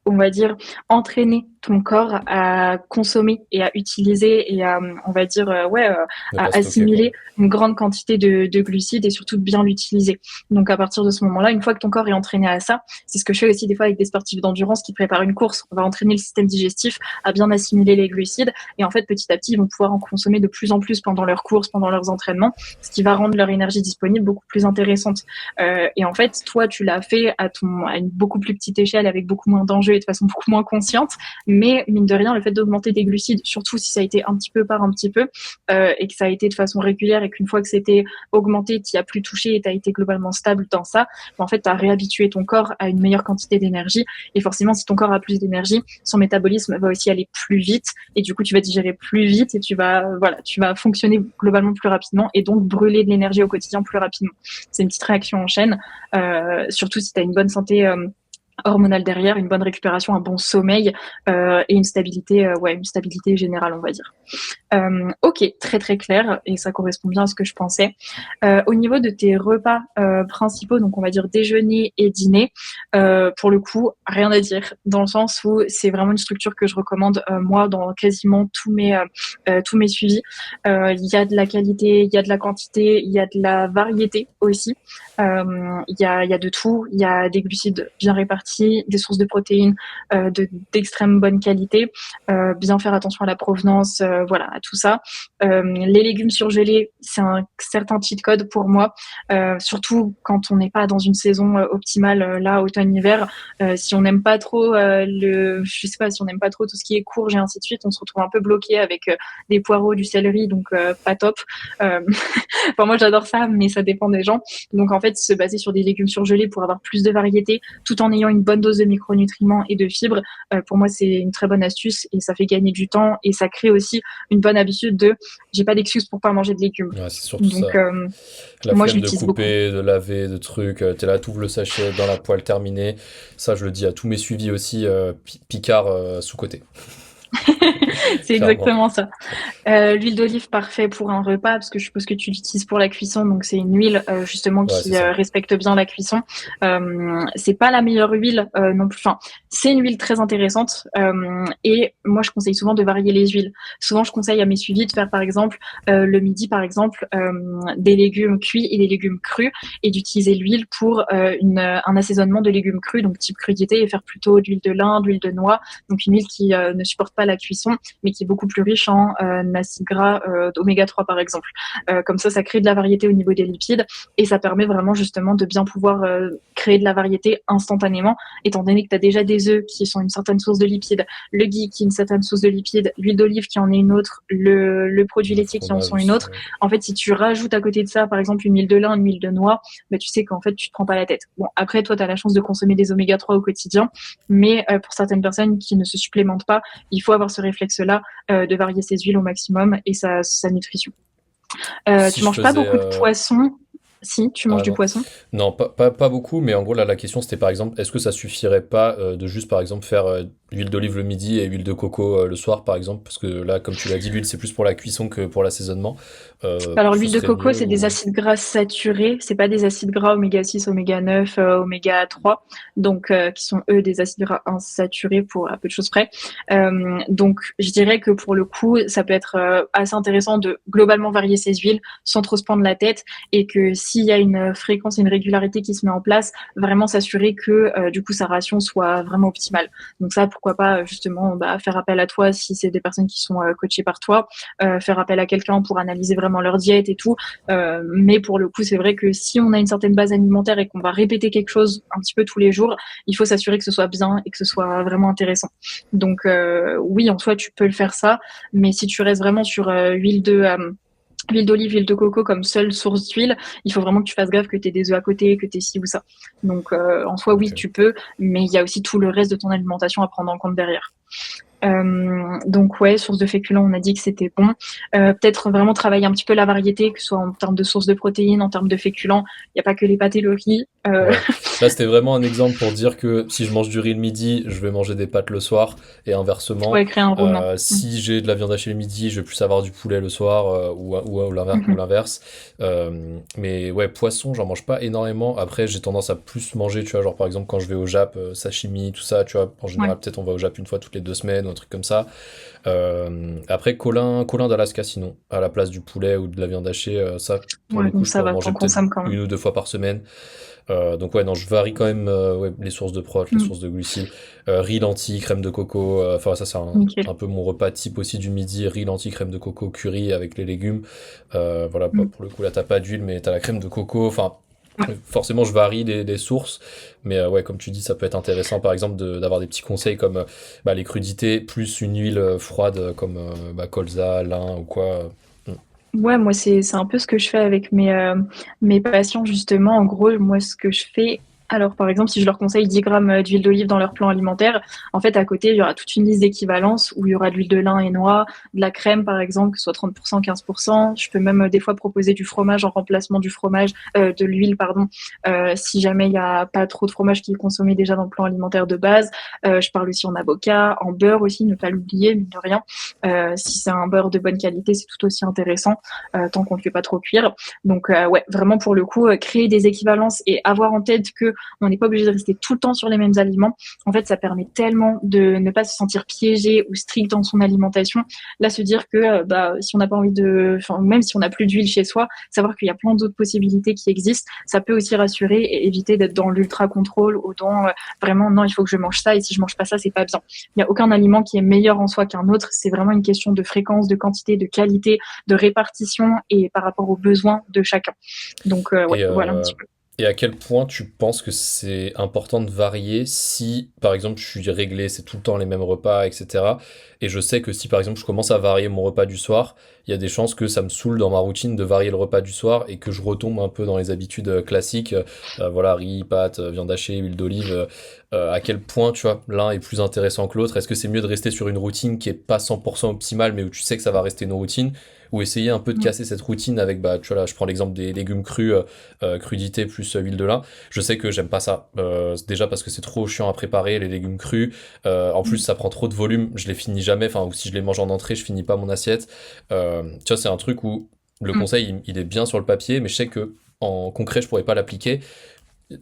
on va dire, entraîné ton corps à consommer et à utiliser et à, on va dire, ouais, Ne pas à stocker, quoi. assimiler une grande quantité de glucides et surtout de bien l'utiliser. Donc, à partir de ce moment-là, une fois que ton corps est entraîné à ça, c'est ce que je fais aussi des fois avec des sportifs d'endurance qui préparent une course. On va entraîner le système digestif à bien assimiler les glucides et en fait, petit à petit, ils vont pouvoir en consommer de plus en plus pendant leurs courses, pendant leurs entraînements, ce qui va rendre leur énergie disponible beaucoup plus intéressante. Et en fait, toi, tu l'as fait à une beaucoup plus petite échelle, avec beaucoup moins d'enjeux et de façon beaucoup moins consciente. Mais mine de rien, le fait d'augmenter tes glucides, surtout si ça a été un petit peu par un petit peu, et que ça a été de façon régulière et qu'une fois que c'était augmenté, tu n'y as plus touché et tu as été globalement stable dans ça, en fait, tu as réhabitué ton corps à une meilleure quantité d'énergie. Et forcément, si ton corps a plus d'énergie, son métabolisme va aussi aller plus vite et du coup tu vas digérer plus vite et voilà, tu vas fonctionner globalement plus rapidement et donc brûler de l'énergie au quotidien plus rapidement. C'est une petite réaction en chaîne, surtout si tu as une bonne santé hormonale derrière, une bonne récupération, un bon sommeil et une stabilité générale, on va dire. Ok, très très clair et ça correspond bien à ce que je pensais. Au niveau de tes repas principaux, donc on va dire déjeuner et dîner, pour le coup, rien à dire, dans le sens où c'est vraiment une structure que je recommande moi dans quasiment tous mes suivis. Il y a de la qualité, il y a de la quantité, il y a de la variété aussi. Il y a de tout, il y a des glucides bien répartis, des sources de protéines d'extrême bonne qualité, bien faire attention à la provenance, voilà, à tout ça. Les légumes surgelés, c'est un certain cheat code pour moi, surtout quand on n'est pas dans une saison optimale, là, automne-hiver. Si on n'aime pas trop je sais pas, si on n'aime pas trop tout ce qui est courge et ainsi de suite, on se retrouve un peu bloqué avec des poireaux, du céleri, donc pas top. Euh, enfin, moi, j'adore ça, mais ça dépend des gens. Donc, en fait, se baser sur des légumes surgelés pour avoir plus de variété, tout en ayant une bonne dose de micronutriments et de fibres, pour moi, c'est une très bonne astuce et ça fait gagner du temps et ça crée aussi une bonne habitude de j'ai pas d'excuse pour pas manger de légumes. Ouais, c'est surtout Donc, ça. La moi, je flemme de l'utilise beaucoup. couper, de laver, de trucs. T'es là, t'ouvres le sachet dans la poêle terminée. Ça, je le dis à tous mes suivis aussi. Picard sous-côté. C'est Clairement. exactement ça. L'huile d'olive, parfait pour un repas, parce que je suppose que tu l'utilises pour la cuisson, donc c'est une huile justement Ouais, c'est qui ça. respecte bien la cuisson. C'est pas la meilleure huile non plus. Enfin, c'est une huile très intéressante et moi je conseille souvent de varier les huiles. Souvent je conseille à mes suivis de faire par exemple le midi par exemple des légumes cuits et des légumes crus et d'utiliser l'huile pour un assaisonnement de légumes crus, donc type crudité et faire plutôt de l'huile de lin, de l'huile de noix, donc une huile qui ne supporte pas la cuisson mais qui est beaucoup plus riche en acides gras d'oméga 3 par exemple. Comme ça crée de la variété au niveau des lipides et ça permet vraiment justement de bien pouvoir créer de la variété instantanément, étant donné que tu as déjà des œufs qui sont une certaine source de lipides, le ghee qui est une certaine source de lipides, l'huile d'olive qui en est une autre, le produit Le laitier qui en fromage sont une aussi. autre. En fait, si tu rajoutes à côté de ça, par exemple, une huile de lin, une huile de noix, bah, tu sais qu'en fait, tu te prends pas la tête. Bon, après, toi, tu as la chance de consommer des oméga 3 au quotidien, mais pour certaines personnes qui ne se supplémentent pas, il faut avoir ce réflexe-là de varier ses huiles au maximum et sa nutrition. Si Tu je manges pas faisais. beaucoup de poissons. Si tu manges Ah du non, poisson. non, pas beaucoup, mais en gros, là, la question c'était par exemple, est-ce que ça suffirait pas de juste par exemple faire huile d'olive le midi et huile de coco le soir par exemple? Parce que là, comme tu l'as dit, l'huile c'est plus pour la cuisson que pour l'assaisonnement. Alors Ce l'huile de serait coco, mieux c'est des ou. acides gras saturés, c'est pas des acides gras oméga 6, oméga 9, oméga 3, donc qui sont eux des acides gras insaturés pour à peu de choses près. Donc je dirais que pour le coup, ça peut être assez intéressant de globalement varier ses huiles sans trop se prendre la tête et que s'il y a une fréquence, une régularité qui se met en place, vraiment s'assurer que du coup sa ration soit vraiment optimale. Donc ça, pourquoi pas justement faire appel à toi si c'est des personnes qui sont coachées par toi, faire appel à quelqu'un pour analyser vraiment leur diète et tout. Mais pour le coup, c'est vrai que si on a une certaine base alimentaire et qu'on va répéter quelque chose un petit peu tous les jours, il faut s'assurer que ce soit bien et que ce soit vraiment intéressant. Donc oui, en soi, tu peux le faire ça, mais si tu restes vraiment sur huile d'olive, huile de coco comme seule source d'huile, il faut vraiment que tu fasses gaffe que tu aies des œufs à côté, que tu aies ci ou ça. Donc en soi, oui, Ok. tu peux, mais il y a aussi tout le reste de ton alimentation à prendre en compte derrière. Donc ouais, source de féculents, on a dit que c'était bon. Peut-être vraiment travailler un petit peu la variété, que ce soit en termes de sources de protéines, en termes de féculents. Il n'y a pas que les pâtes et le riz. Ouais. Là, c'était vraiment un exemple pour dire que si je mange du riz le midi, je vais manger des pâtes le soir, et inversement, Ouais, créer un roulement. si j'ai de la viande hachée le midi, je vais plus avoir du poulet le soir, ou Mhm. l'inverse. Mais ouais, poisson, j'en mange pas énormément. Après, j'ai tendance à plus manger, tu vois, genre par exemple quand je vais au Jap, sashimi, tout ça, tu vois, en Ouais, général, peut-être on va au Jap une fois toutes les 2 semaines ou un truc comme ça. Après, colin d'Alaska, sinon, à la place du poulet ou de la viande hachée, ça, pour ouais, le coup, donc je ça peux en va, manger t'en peut-être consommes quand même. une ou deux fois par semaine. Donc ouais, non, je varie quand même ouais, les sources de prot, les Mm. sources de glucides. Riz, lentilles, crème de coco. Enfin, ça, c'est un Nickel. peu mon repas type aussi du midi. Riz, lentilles, crème de coco, curry avec les légumes. Voilà, bah, Mm. pour le coup, là, t'as pas d'huile, mais t'as la crème de coco. Enfin, Ouais. forcément, je varie les sources. Mais ouais, comme tu dis, ça peut être intéressant, par exemple, d'avoir des petits conseils comme bah, les crudités, plus une huile froide comme bah, colza, lin ou quoi. Ouais, moi c'est un peu ce que je fais avec mes patients justement. En gros, moi ce que je fais, alors par exemple si je leur conseille 10 grammes d'huile d'olive dans leur plan alimentaire, en fait à côté il y aura toute une liste d'équivalence où il y aura de l'huile de lin et noix, de la crème par exemple, que ce soit 30%, 15%. Je peux même des fois proposer du fromage en remplacement du fromage, de l'huile pardon, si jamais il y a pas trop de fromage qui est consommé déjà dans le plan alimentaire de base. Je parle aussi en avocat, en beurre aussi, ne pas l'oublier, mine de rien. Si c'est un beurre de bonne qualité, c'est tout aussi intéressant tant qu'on ne le fait pas trop cuire. Donc ouais, vraiment pour le coup, créer des équivalences et avoir en tête que on n'est pas obligé de rester tout le temps sur les mêmes aliments. En fait, ça permet tellement de ne pas se sentir piégé ou strict dans son alimentation. Là, se dire que si on n'a pas envie de, enfin, même si on n'a plus d'huile chez soi, savoir qu'il y a plein d'autres possibilités qui existent, ça peut aussi rassurer et éviter d'être dans l'ultra contrôle ou dans vraiment non, il faut que je mange ça et si je mange pas ça, c'est pas bien. Il n'y a aucun aliment qui est meilleur en soi qu'un autre. C'est vraiment une question de fréquence, de quantité, de qualité, de répartition et par rapport aux besoins de chacun. Donc ouais, Et, voilà un euh, petit peu. et à quel point tu penses que c'est important de varier si, par exemple, je suis réglé, c'est tout le temps les mêmes repas, etc. Et je sais que si, par exemple, je commence à varier mon repas du soir, il y a des chances que ça me saoule dans ma routine de varier le repas du soir et que je retombe un peu dans les habitudes classiques. Voilà, riz, pâtes, viande hachée, huile d'olive. À quel point, tu vois, l'un est plus intéressant que l'autre? Est-ce que c'est mieux de rester sur une routine qui est pas 100% optimale, mais où tu sais que ça va rester une routine? Ou essayer un peu de casser cette routine avec, bah, tu vois, là, je prends l'exemple des légumes crus, crudité plus huile de lin. Je sais que j'aime pas ça. Déjà parce que c'est trop chiant à préparer, les légumes crus. En plus, ça prend trop de volume. Je les finis jamais. Enfin, ou si je les mange en entrée, je finis pas mon assiette. Tu vois, c'est un truc où le conseil, il est bien sur le papier, mais je sais que en concret, je pourrais pas l'appliquer.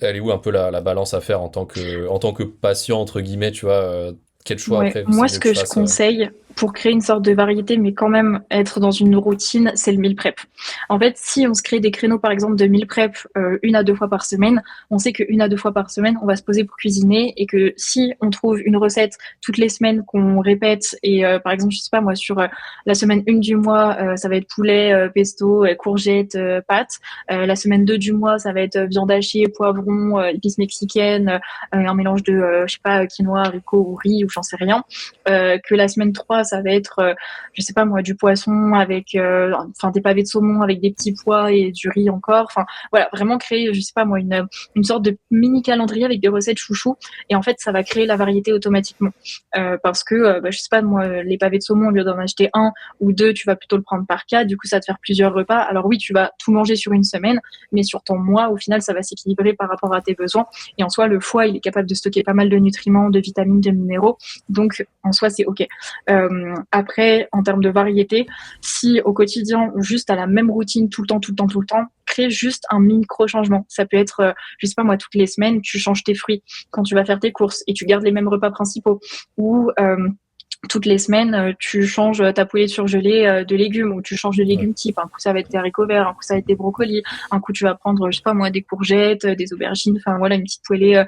Elle est où un peu la balance à faire en tant que patient, entre guillemets, tu vois, quel choix Ouais, après c'est moi ce mieux que que je je fasse conseille pour créer une sorte de variété, mais quand même être dans une routine, c'est le meal prep. En fait, si on se crée des créneaux, par exemple, de meal prep 1 à 2 fois par semaine, on sait que 1 à 2 fois par semaine, on va se poser pour cuisiner et que si on trouve une recette toutes les semaines qu'on répète et par exemple, je sais pas moi, sur la semaine 1 du mois, ça va être poulet, pesto, courgettes, pâtes. La semaine 2 du mois, ça va être viande hachée, poivron, épices mexicaines, un mélange de, je sais pas, quinoa, haricots ou riz ou j'en sais rien. Que la semaine 3 ça va être, je sais pas moi, du poisson avec, enfin des pavés de saumon avec des petits pois et du riz encore. Enfin voilà, vraiment créer, je sais pas moi, une sorte de mini calendrier avec des recettes chouchou. Et en fait, ça va créer la variété automatiquement. Parce que, je sais pas moi, les pavés de saumon, au lieu d'en acheter un ou deux, tu vas plutôt le prendre par quatre. Du coup, ça va te faire plusieurs repas. Alors oui, tu vas tout manger sur une semaine, mais sur ton mois, au final, ça va s'équilibrer par rapport à tes besoins. Et en soi, le foie, il est capable de stocker pas mal de nutriments, de vitamines, de minéraux. Donc, en soi, c'est OK. Après, en termes de variété, si au quotidien, juste à la même routine tout le temps, tout le temps, tout le temps, crée juste un micro-changement. Ça peut être, je sais pas moi, toutes les semaines, tu changes tes fruits quand tu vas faire tes courses et tu gardes les mêmes repas principaux. Ou toutes les semaines, tu changes ta poêlée surgelée de légumes ou tu changes de Ouais. légumes type. Un coup, ça va être des haricots verts, un coup, ça va être des brocolis, un coup, tu vas prendre, je sais pas moi, des courgettes, des aubergines, enfin voilà, une petite poêlée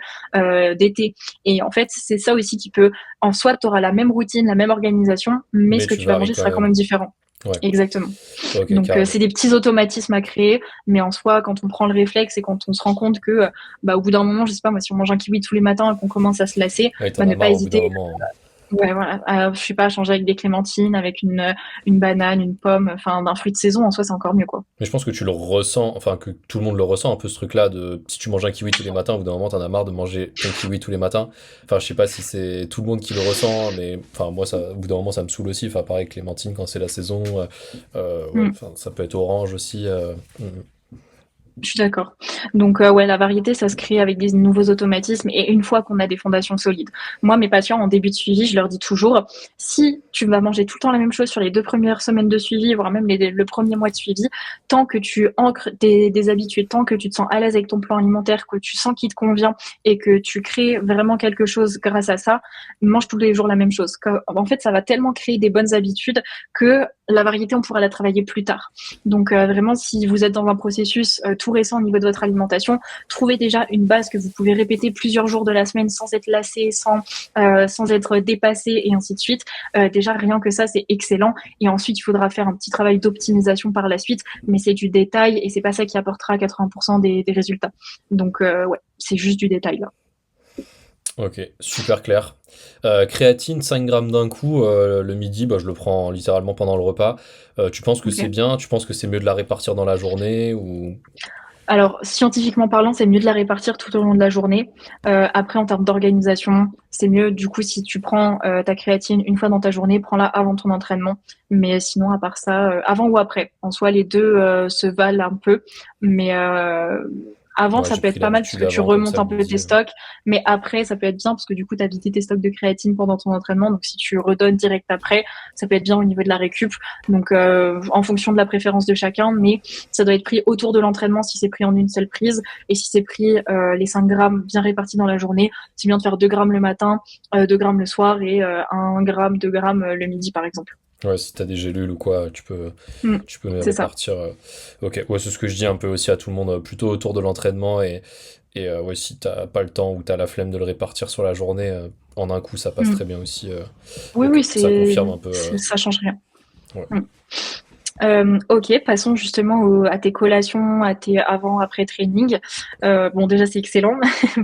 d'été. Et en fait, c'est ça aussi qui peut, en soi, tu auras la même routine, la même organisation, mais Mais ce que tu tu vas varies manger quand sera quand même. même différent. Ouais, Exactement. ok, Donc, carrément. c'est des petits automatismes à créer, mais en soi, quand on prend le réflexe et quand on se rend compte que, bah, au bout d'un moment, je sais pas moi, si on mange un kiwi tous les matins et qu'on commence à se lasser, Ouais, t'en bah, as ne pas marre au bout d'un hésiter. moment, hein. Ouais, voilà. Je sais pas, changer avec des clémentines, avec une banane, une pomme, enfin, d'un fruit de saison, en soi, c'est encore mieux, quoi. Mais je pense que tu le ressens, enfin que tout le monde le ressent un peu ce truc-là de si tu manges un kiwi tous les matins, au bout d'un moment t'en as marre de manger ton kiwi tous les matins. Enfin je sais pas si c'est tout le monde qui le ressent, mais enfin moi ça, au bout d'un moment ça me saoule aussi. Enfin pareil clémentine quand c'est la saison, ouais, Mm. enfin ça peut être orange aussi. Je suis d'accord. Donc, ouais, la variété, ça se crée avec des nouveaux automatismes et une fois qu'on a des fondations solides. Moi, mes patients, en début de suivi, je leur dis toujours, si tu vas manger tout le temps la même chose sur les 2 premières semaines de suivi, voire même le premier mois de suivi, tant que tu ancres des habitudes, tant que tu te sens à l'aise avec ton plan alimentaire, que tu sens qu'il te convient et que tu crées vraiment quelque chose grâce à ça, mange tous les jours la même chose. En fait, ça va tellement créer des bonnes habitudes que la variété, on pourra la travailler plus tard. Donc vraiment, si vous êtes dans un processus tout récent au niveau de votre alimentation, trouvez déjà une base que vous pouvez répéter plusieurs jours de la semaine sans être lassé, sans être dépassé et ainsi de suite. Déjà, rien que ça, c'est excellent. Et ensuite, il faudra faire un petit travail d'optimisation par la suite, mais c'est du détail et c'est pas ça qui apportera 80% des résultats. Donc ouais, c'est juste du détail là. Ok, super clair. Créatine 5 grammes d'un coup le midi, bah, je le prends littéralement pendant le repas. Tu penses que c'est Ok. bien? Tu penses que c'est mieux de la répartir dans la journée ou... Alors, scientifiquement parlant, c'est mieux de la répartir tout au long de la journée. Après, en termes d'organisation, c'est mieux, du coup, si tu prends ta créatine une fois dans ta journée, prends-la avant ton entraînement. Mais sinon, à part ça, avant ou après. En soi, les deux se valent un peu. Mais avant, Ouais, ça j'ai peut pris être pas mal parce l'habitude que tu avant comme ça remontes le un peu tes midi. stocks. Mais après, ça peut être bien parce que du coup, tu as vidé tes stocks de créatine pendant ton entraînement. Donc, si tu redonnes direct après, ça peut être bien au niveau de la récup. Donc, en fonction de la préférence de chacun. Mais ça doit être pris autour de l'entraînement si c'est pris en une seule prise. Et si c'est pris les 5 grammes bien répartis dans la journée, c'est bien de faire 2 grammes le matin, 2 grammes le soir et 1 gramme, 2 grammes le midi, par exemple. Ouais, si t'as des gélules ou quoi, Mm, tu peux les c'est ça. répartir. Ok, ouais, c'est ce que je dis un peu aussi à tout le monde, plutôt autour de l'entraînement et ouais, si t'as pas le temps ou t'as la flemme de le répartir sur la journée, en un coup, ça passe Mm. très bien aussi. Oui, oui, Ok, ça confirme un peu. ça change rien. Ouais. Mm. Ok, passons justement à tes collations, à tes avant-après training. Bon, déjà c'est excellent,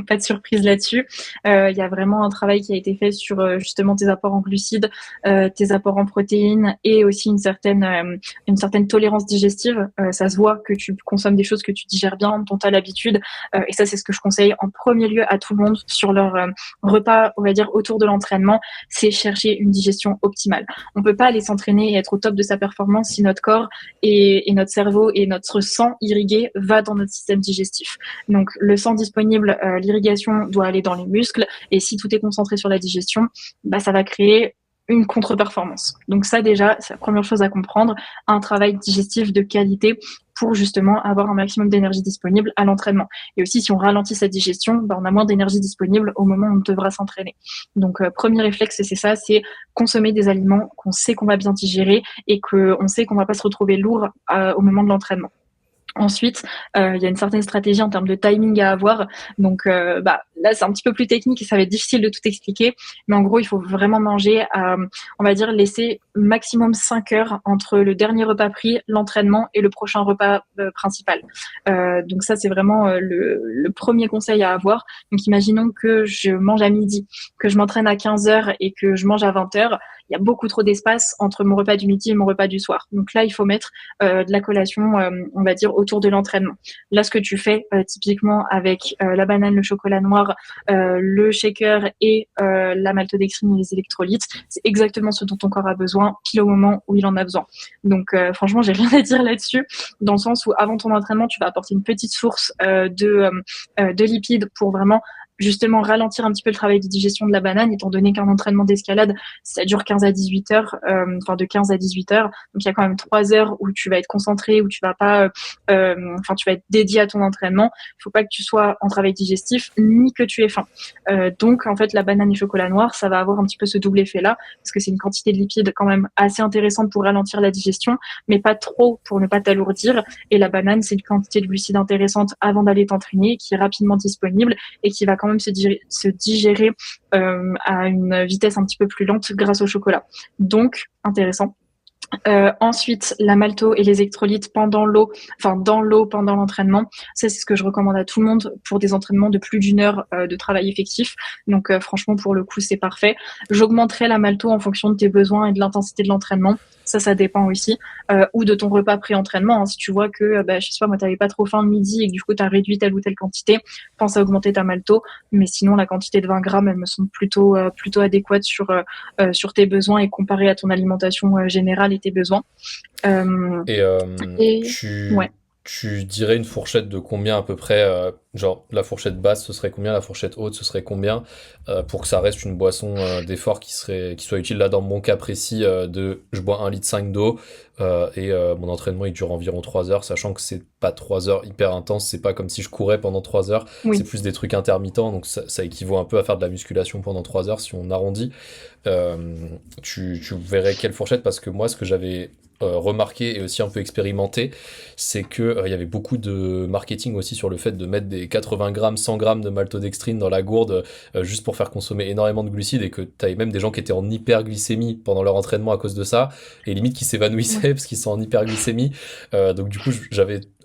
pas de surprise là-dessus. Il y a vraiment un travail qui a été fait sur justement tes apports en glucides, tes apports en protéines et aussi une certaine tolérance digestive. Ça se voit que tu consommes des choses que tu digères bien, dont tu as l'habitude. Et ça, c'est ce que je conseille en premier lieu à tout le monde sur leur repas, on va dire, autour de l'entraînement, c'est chercher une digestion optimale. On peut pas aller s'entraîner et être au top de sa performance si notre corps et notre cerveau et notre sang irrigué va dans notre système digestif. Donc le sang disponible, l'irrigation doit aller dans les muscles et si tout est concentré sur la digestion, bah, ça va créer une contre-performance. Donc ça déjà, c'est la première chose à comprendre, un travail digestif de qualité pour justement avoir un maximum d'énergie disponible à l'entraînement. Et aussi, si on ralentit sa digestion, bah, on a moins d'énergie disponible au moment où on devra s'entraîner. Donc, premier réflexe, c'est ça, c'est consommer des aliments qu'on sait qu'on va bien digérer et qu'on sait qu'on va pas se retrouver lourd au moment de l'entraînement. Ensuite, il y a une certaine stratégie en termes de timing à avoir. Donc, bah, là, c'est un petit peu plus technique et ça va être difficile de tout expliquer. Mais en gros, il faut vraiment manger, on va dire, laisser maximum 5 heures entre le dernier repas pris, l'entraînement et le prochain repas principal. Donc ça, c'est vraiment le premier conseil à avoir. Donc, imaginons que je mange à midi, que je m'entraîne à 15 heures et que je mange à 20 heures. il y a beaucoup trop d'espace entre mon repas du midi et mon repas du soir. Donc là, il faut mettre de la collation, on va dire, autour de l'entraînement. Là, ce que tu fais typiquement avec la banane, le chocolat noir, le shaker et la maltodextrine et les électrolytes, c'est exactement ce dont ton corps a besoin, pile au moment où il en a besoin. Donc franchement, j'ai rien à dire là-dessus, dans le sens où avant ton entraînement, tu vas apporter une petite source de lipides pour vraiment justement ralentir un petit peu le travail de digestion de la banane, étant donné qu'un entraînement d'escalade, ça dure 15 à 18 heures, enfin de 15 à 18 heures. Donc il y a quand même 3 heures où tu vas être concentré, où tu vas pas, enfin tu vas être dédié à ton entraînement. Il faut pas que tu sois en travail digestif, ni que tu aies faim. Donc en fait, la banane et chocolat noir, ça va avoir un petit peu ce double effet-là, parce que c'est une quantité de lipides quand même assez intéressante pour ralentir la digestion, mais pas trop pour ne pas t'alourdir. Et la banane, c'est une quantité de glucides intéressante avant d'aller t'entraîner, qui est rapidement disponible et qui va quand même se digérer à une vitesse un petit peu plus lente grâce au chocolat. Donc, intéressant. Ensuite, la malto et les électrolytes pendant l'eau, enfin dans l'eau pendant l'entraînement. Ça, c'est ce que je recommande à tout le monde pour des entraînements de plus d'une heure de travail effectif. Donc franchement, pour le coup, c'est parfait. J'augmenterai la malto en fonction de tes besoins et de l'intensité de l'entraînement. Ça dépend aussi. Ou de ton repas pré-entraînement. Hein. Si tu vois que, je sais pas, moi, t'avais pas trop faim le midi et que du coup, t'as réduit telle ou telle quantité, pense à augmenter ta malto. Mais sinon, la quantité de 20 grammes, elle me semble plutôt adéquate sur tes besoins et comparée à ton alimentation générale et tes besoins. Euh, Et et ouais. tu dirais une fourchette de combien à peu près, genre la fourchette basse ce serait combien, la fourchette haute ce serait combien, pour que ça reste une boisson d'effort qui soit utile. Là dans mon cas précis, je bois 1,5 litre d'eau et mon entraînement il dure environ 3 heures, sachant que c'est pas 3 heures hyper intenses, c'est pas comme si je courais pendant 3 heures, c'est Oui. plus des trucs intermittents, donc ça équivaut un peu à faire de la musculation pendant 3 heures si on arrondit. Euh, tu verrais quelle fourchette, parce que moi ce que j'avais remarqué et aussi un peu expérimenté, c'est que il y avait beaucoup de marketing aussi sur le fait de mettre des 80 grammes, 100 grammes de maltodextrine dans la gourde juste pour faire consommer énormément de glucides, et que t'avais même des gens qui étaient en hyperglycémie pendant leur entraînement à cause de ça, et limite qui Ouais. s'évanouissaient parce qu'ils sont en hyperglycémie. Donc du coup,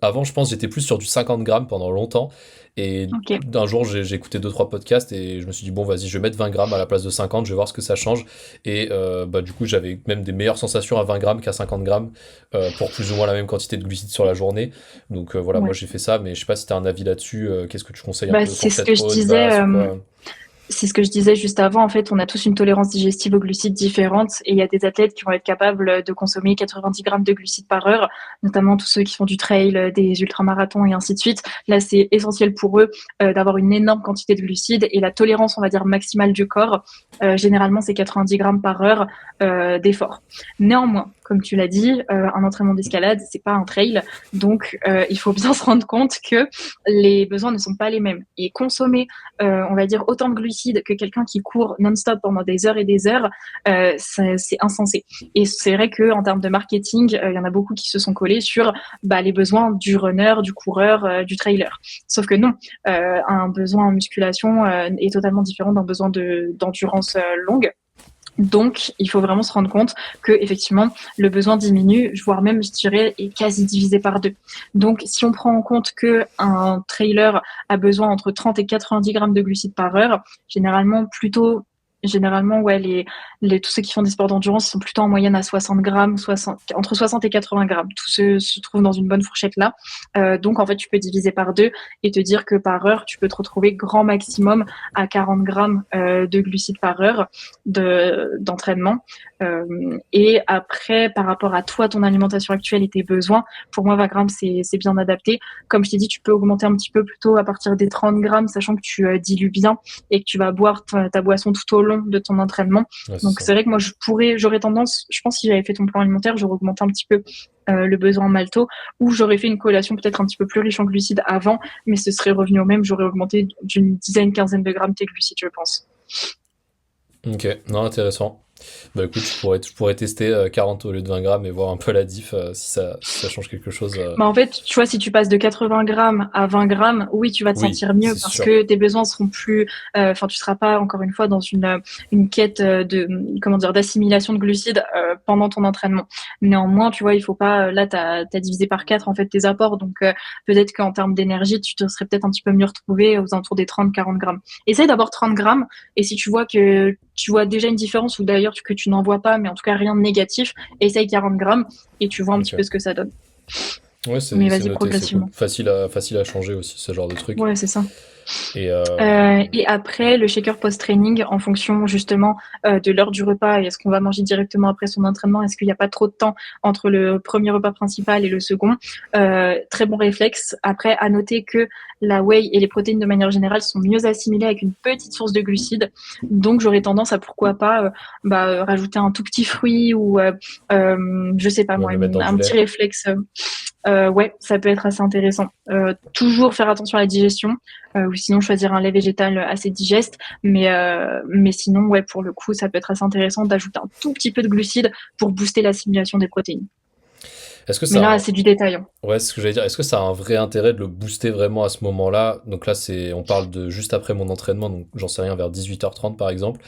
avant, je pense, j'étais plus sur du 50 grammes pendant longtemps. Et Ok. d'un jour, j'ai écouté deux trois podcasts et je me suis dit, bon, vas-y, je vais mettre 20 grammes à la place de 50, je vais voir ce que ça change. Et du coup, j'avais même des meilleures sensations à 20 grammes qu'à 50 grammes pour plus ou moins la même quantité de glucides sur la journée. Donc voilà, moi Ouais. j'ai fait ça, mais je sais pas si tu as un avis là-dessus. Qu'est-ce que tu conseilles un Bah, peu, c'est ce fourchette que je haute, disais. basse ou quoi? C'est ce que je disais juste avant. En fait, on a tous une tolérance digestive aux glucides différente et il y a des athlètes qui vont être capables de consommer 90 grammes de glucides par heure, notamment tous ceux qui font du trail, des ultramarathons et ainsi de suite. Là, c'est essentiel pour eux d'avoir une énorme quantité de glucides et la tolérance, on va dire, maximale du corps, généralement, c'est 90 grammes par heure d'effort. Néanmoins, comme tu l'as dit, un entraînement d'escalade, c'est pas un trail. Donc, il faut bien se rendre compte que les besoins ne sont pas les mêmes. Et consommer on va dire, autant de glucides que quelqu'un qui court non-stop pendant des heures et des heures, c'est insensé. Et c'est vrai qu'en termes de marketing, il y en a beaucoup qui se sont collés sur les besoins du runner, du coureur, du trailer. Sauf que non, un besoin en musculation est totalement différent d'un besoin d'endurance longue. Donc, il faut vraiment se rendre compte que effectivement, le besoin diminue, voire même, je dirais, est quasi divisé par deux. Donc, si on prend en compte que un trailer a besoin entre 30 et 90 grammes de glucides par heure, généralement, ouais, tous ceux qui font des sports d'endurance sont plutôt en moyenne à 60 grammes, entre 60 et 80 grammes. Tout se trouve dans une bonne fourchette là. Donc, en fait, tu peux diviser par deux et te dire que par heure, tu peux te retrouver grand maximum à 40 grammes de glucides par heure d'entraînement. Et après, par rapport à toi, ton alimentation actuelle et tes besoins, pour moi, 20 grammes, c'est bien adapté. Comme je t'ai dit, tu peux augmenter un petit peu plutôt à partir des 30 grammes, sachant que tu dilues bien et que tu vas boire ta boisson tout au long de ton entraînement. Ouais, c'est Donc, ça. c'est vrai que moi, j'aurais tendance, je pense, si j'avais fait ton plan alimentaire, j'aurais augmenté un petit peu le besoin en malto, ou j'aurais fait une collation peut-être un petit peu plus riche en glucides avant, mais ce serait revenu au même, j'aurais augmenté d'une dizaine, quinzaine de grammes tes glucides, je pense. Ok, non, intéressant. Bah écoute, je pourrais tester 40 au lieu de 20 grammes et voir un peu la diff, si ça change quelque chose. En fait, tu vois, si tu passes de 80 grammes à 20 grammes, oui, tu vas te Oui, sentir mieux c'est parce sûr. que tes besoins seront plus, enfin, tu seras pas encore une fois dans une quête comment dire, d'assimilation de glucides pendant ton entraînement. Néanmoins, tu vois, il faut pas, là, t'as divisé par 4 en fait tes apports, donc peut-être qu'en termes d'énergie, tu te serais peut-être un petit peu mieux retrouvé aux alentours des 30-40 grammes. Essaye d'abord 30 grammes et si tu vois que tu vois déjà une différence ou d'ailleurs que tu n'en vois pas, mais en tout cas rien de négatif, essaye 40 grammes et tu vois un petit peu Ok. ce que ça donne. Ouais, Mais c'est vas-y noté, c'est cool. progressivement. Facile à changer aussi, ce genre de truc. Ouais, c'est ça. Et Et après, le shaker post-training, en fonction justement de l'heure du repas et est-ce qu'on va manger directement après son entraînement, est-ce qu'il n'y a pas trop de temps entre le premier repas principal et le second, très bon réflexe. Après, à noter que la whey et les protéines de manière générale sont mieux assimilées avec une petite source de glucides. Donc, j'aurais tendance à pourquoi pas rajouter un tout petit fruit ou je sais pas même moi, le mettre dans du un petit lait. réflexe. Ouais, ça peut être assez intéressant. Toujours faire attention à la digestion, ou sinon choisir un lait végétal assez digeste. Mais sinon, ouais, pour le coup, ça peut être assez intéressant d'ajouter un tout petit peu de glucides pour booster l'assimilation des protéines. Est-ce que Mais ça a là, un... c'est du détail, hein. Ouais, c'est ce que j'allais dire. Est-ce que ça a un vrai intérêt de le booster vraiment à ce moment-là? Donc là, on parle de juste après mon entraînement, donc j'en sais rien, vers 18h30 par exemple,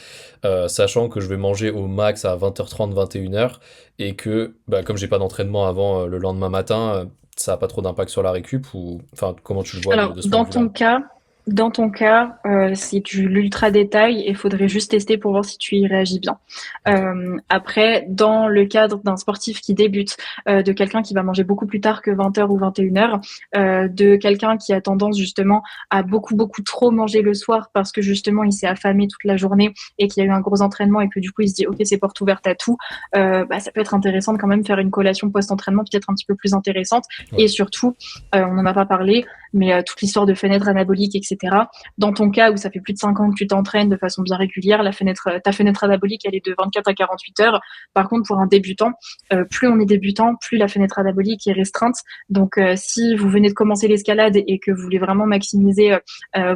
sachant que je vais manger au max à 20h30, 21h, et que, bah, comme j'ai pas d'entraînement avant le lendemain matin, ça a pas trop d'impact sur la récup, ou, enfin, comment tu le vois Alors, de ce point de vue-là? dans ton cas, c'est du l'ultra détail et il faudrait juste tester pour voir si tu y réagis bien. Ok. Après, dans le cadre d'un sportif qui débute, de quelqu'un qui va manger beaucoup plus tard que 20h ou 21h, de quelqu'un qui a tendance justement à beaucoup trop manger le soir parce que justement il s'est affamé toute la journée et qu'il y a eu un gros entraînement et que du coup il se dit ok c'est porte ouverte à tout, ça peut être intéressant de quand même faire une collation post-entraînement peut-être un petit peu plus intéressante Ouais. et surtout, on n'en a pas parlé, mais toute l'histoire de fenêtre anabolique, etc. Dans ton cas où ça fait plus de 5 ans que tu t'entraînes de façon bien régulière, ta fenêtre anabolique, elle est de 24 à 48 heures. Par contre, pour un débutant, plus on est débutant, plus la fenêtre anabolique est restreinte. Donc, si vous venez de commencer l'escalade et que vous voulez vraiment maximiser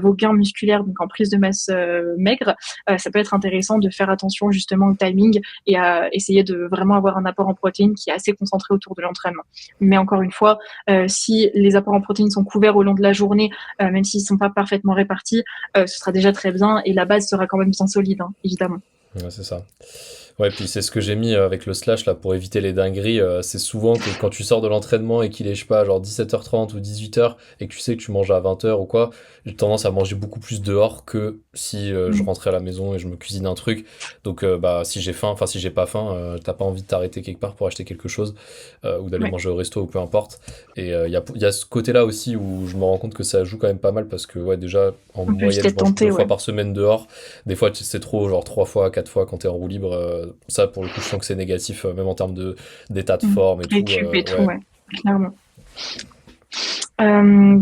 vos gains musculaires, donc en prise de masse maigre, ça peut être intéressant de faire attention justement au timing et à essayer de vraiment avoir un apport en protéines qui est assez concentré autour de l'entraînement. Mais encore une fois, si les apports en protéines sont couverts au long de la journée, même s'ils ne sont pas parfaitement répartis, ce sera déjà très bien et la base sera quand même bien solide, hein, évidemment. Ouais, c'est ça. Ouais, puis c'est ce que j'ai mis avec le slash là pour éviter les dingueries. C'est souvent que quand tu sors de l'entraînement et qu'il est, je sais pas, genre 17h30 ou 18h et que tu sais que tu manges à 20h ou quoi, j'ai tendance à manger beaucoup plus dehors que si je Mm. rentrais à la maison et je me cuisine un truc. Donc, bah, si j'ai faim, enfin, si j'ai pas faim, t'as pas envie de t'arrêter quelque part pour acheter quelque chose ou d'aller Ouais. manger au resto ou peu importe. Et il y a ce côté-là aussi où je me rends compte que ça joue quand même pas mal parce que, ouais, déjà, en On peut juste moyenne, je être mange deux tenté, fois ouais. par semaine dehors. Des fois, c'est trop, genre 3 fois, 4 fois quand t'es en roue libre. Ça, pour le coup, je sens que c'est négatif, même en termes d'état de Mm. forme et tout. Récup et tout, Ouais. ouais, clairement.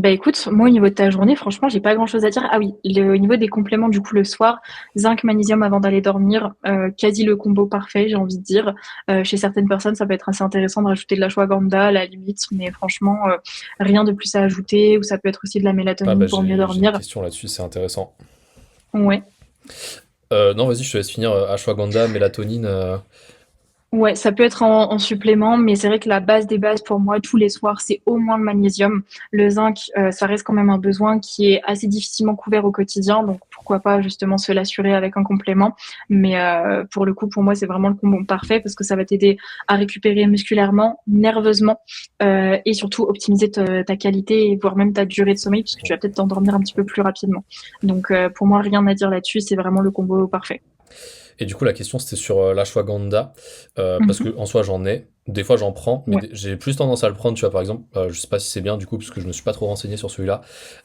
Écoute, moi au niveau de ta journée, franchement, j'ai pas grand-chose à dire. Ah oui, au niveau des compléments, du coup, le soir, zinc, magnésium avant d'aller dormir, quasi le combo parfait, j'ai envie de dire. Chez certaines personnes, ça peut être assez intéressant de rajouter de l'ashwagandha à la limite, mais franchement, rien de plus à ajouter. Ou ça peut être aussi de la Ah bah mélatonine pour mieux j'ai une dormir. question là-dessus, c'est intéressant. Ouais. Non, vas-y, je te laisse finir. Ashwagandha, mélatonine. Ouais, ça peut être en supplément, mais c'est vrai que la base des bases pour moi, tous les soirs, c'est au moins le magnésium. Le zinc, ça reste quand même un besoin qui est assez difficilement couvert au quotidien, donc pourquoi pas justement se l'assurer avec un complément. Mais pour le coup, pour moi, c'est vraiment le combo parfait parce que ça va t'aider à récupérer musculairement, nerveusement, et surtout optimiser ta qualité et voire même ta durée de sommeil puisque tu vas peut-être t'endormir un petit peu plus rapidement. Donc pour moi, rien à dire là-dessus, c'est vraiment le combo parfait. Et du coup, la question c'était sur l'ashwagandha, parce Mhm. que en soi j'en ai. Des fois j'en prends, mais Ouais. j'ai plus tendance à le prendre, tu vois, par exemple, je sais pas si c'est bien du coup, parce que je me suis pas trop renseigné sur celui-là.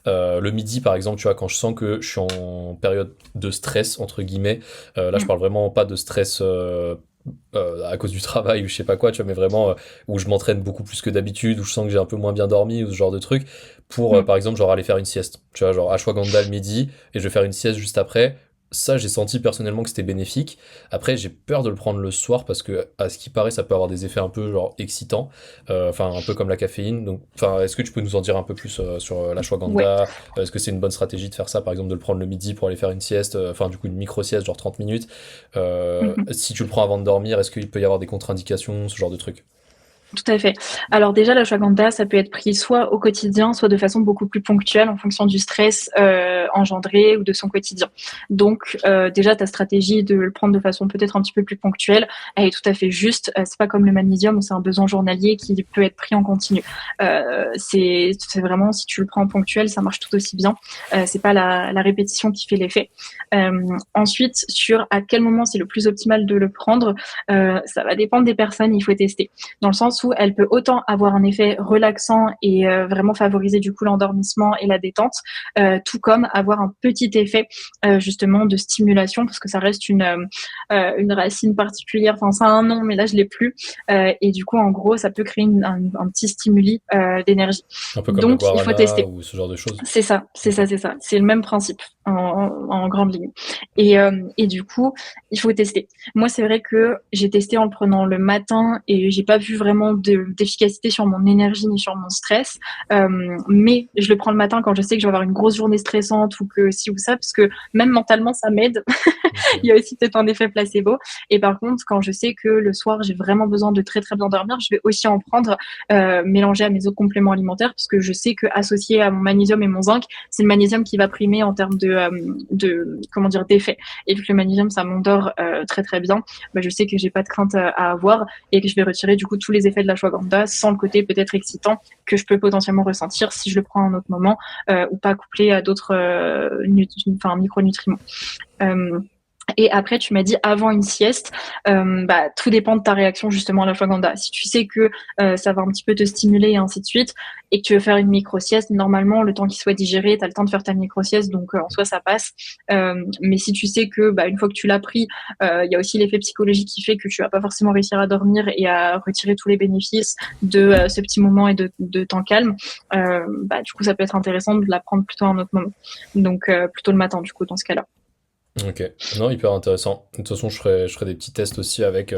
Le midi, par exemple, tu vois, quand je sens que je suis en période de stress, entre guillemets, là je Mm. parle vraiment pas de stress à cause du travail ou je sais pas quoi, tu vois, mais vraiment où je m'entraîne beaucoup plus que d'habitude, où je sens que j'ai un peu moins bien dormi ou ce genre de truc, pour Mm. par exemple, genre aller faire une sieste, tu vois, genre ashwagandha le midi, et je vais faire une sieste juste après. Ça, j'ai senti personnellement que c'était bénéfique. Après, j'ai peur de le prendre le soir parce que, à ce qui paraît, ça peut avoir des effets un peu genre excitants, enfin un peu comme la caféine. Donc, enfin, est-ce que tu peux nous en dire un peu plus sur Ouais. l'ashwagandha? Est-ce que c'est une bonne stratégie de faire ça, par exemple, de le prendre le midi pour aller faire une sieste, enfin du coup une micro-sieste, genre 30 minutes. Mhm. Si tu le prends avant de dormir, est-ce qu'il peut y avoir des contre-indications, ce genre de truc? Tout à fait. Alors déjà, l'ashwagandha, ça peut être pris soit au quotidien, soit de façon beaucoup plus ponctuelle en fonction du stress engendré ou de son quotidien. Donc déjà, ta stratégie de le prendre de façon peut-être un petit peu plus ponctuelle, elle est tout à fait juste. C'est pas comme le magnésium où c'est un besoin journalier qui peut être pris en continu. C'est vraiment, si tu le prends en ponctuel, ça marche tout aussi bien. C'est pas la répétition qui fait l'effet. Ensuite, sur à quel moment c'est le plus optimal de le prendre, ça va dépendre des personnes, il faut tester. Dans le sens où elle peut autant avoir un effet relaxant et vraiment favoriser du coup l'endormissement et la détente, tout comme avoir un petit effet justement de stimulation, parce que ça reste une racine particulière, enfin ça a un nom, mais là je l'ai plus, et du coup en gros ça peut créer un petit stimuli d'énergie. Un peu comme le Donc il faut guarana tester. ou ce genre de choses. C'est ça, c'est Ok. ça, c'est ça. C'est le même principe en grande ligne. Et du coup, il faut tester. Moi, c'est vrai que j'ai testé en le prenant le matin et j'ai pas vu vraiment d'efficacité sur mon énergie ni sur mon stress. Mais je le prends le matin quand je sais que je vais avoir une grosse journée stressante ou que ci ou ça, parce que même mentalement, ça m'aide. Il y Ok. a aussi peut-être un effet placebo. Et par contre, quand je sais que le soir, j'ai vraiment besoin de très très bien dormir, je vais aussi en prendre mélangé à mes autres compléments alimentaires, parce que je sais que associé à mon magnésium et mon zinc, c'est le magnésium qui va primer en termes de comment dire d'effet. Et vu que le magnésium ça m'endort très très bien, bah, je sais que j'ai pas de crainte à avoir et que je vais retirer du coup tous les effets de l'ashwagandha sans le côté peut-être excitant que je peux potentiellement ressentir si je le prends à un autre moment ou pas couplé à d'autres micronutriments. Euh, et après, tu m'as dit avant une sieste, bah, tout dépend de ta réaction justement à l'ashwagandha. Si tu sais que ça va un petit peu te stimuler et ainsi de suite, et que tu veux faire une micro-sieste, normalement, le temps qu'il soit digéré, tu as le temps de faire ta micro-sieste, donc en soi, ça passe. Mais si tu sais que bah, une fois que tu l'as pris, il y a aussi l'effet psychologique qui fait que tu vas pas forcément réussir à dormir et à retirer tous les bénéfices de ce petit moment et de temps calme, bah, du coup, ça peut être intéressant de la prendre plutôt à un autre moment. Donc plutôt le matin, du coup, dans ce cas-là. Ok, non, hyper intéressant. De toute façon, je ferai des petits tests aussi avec.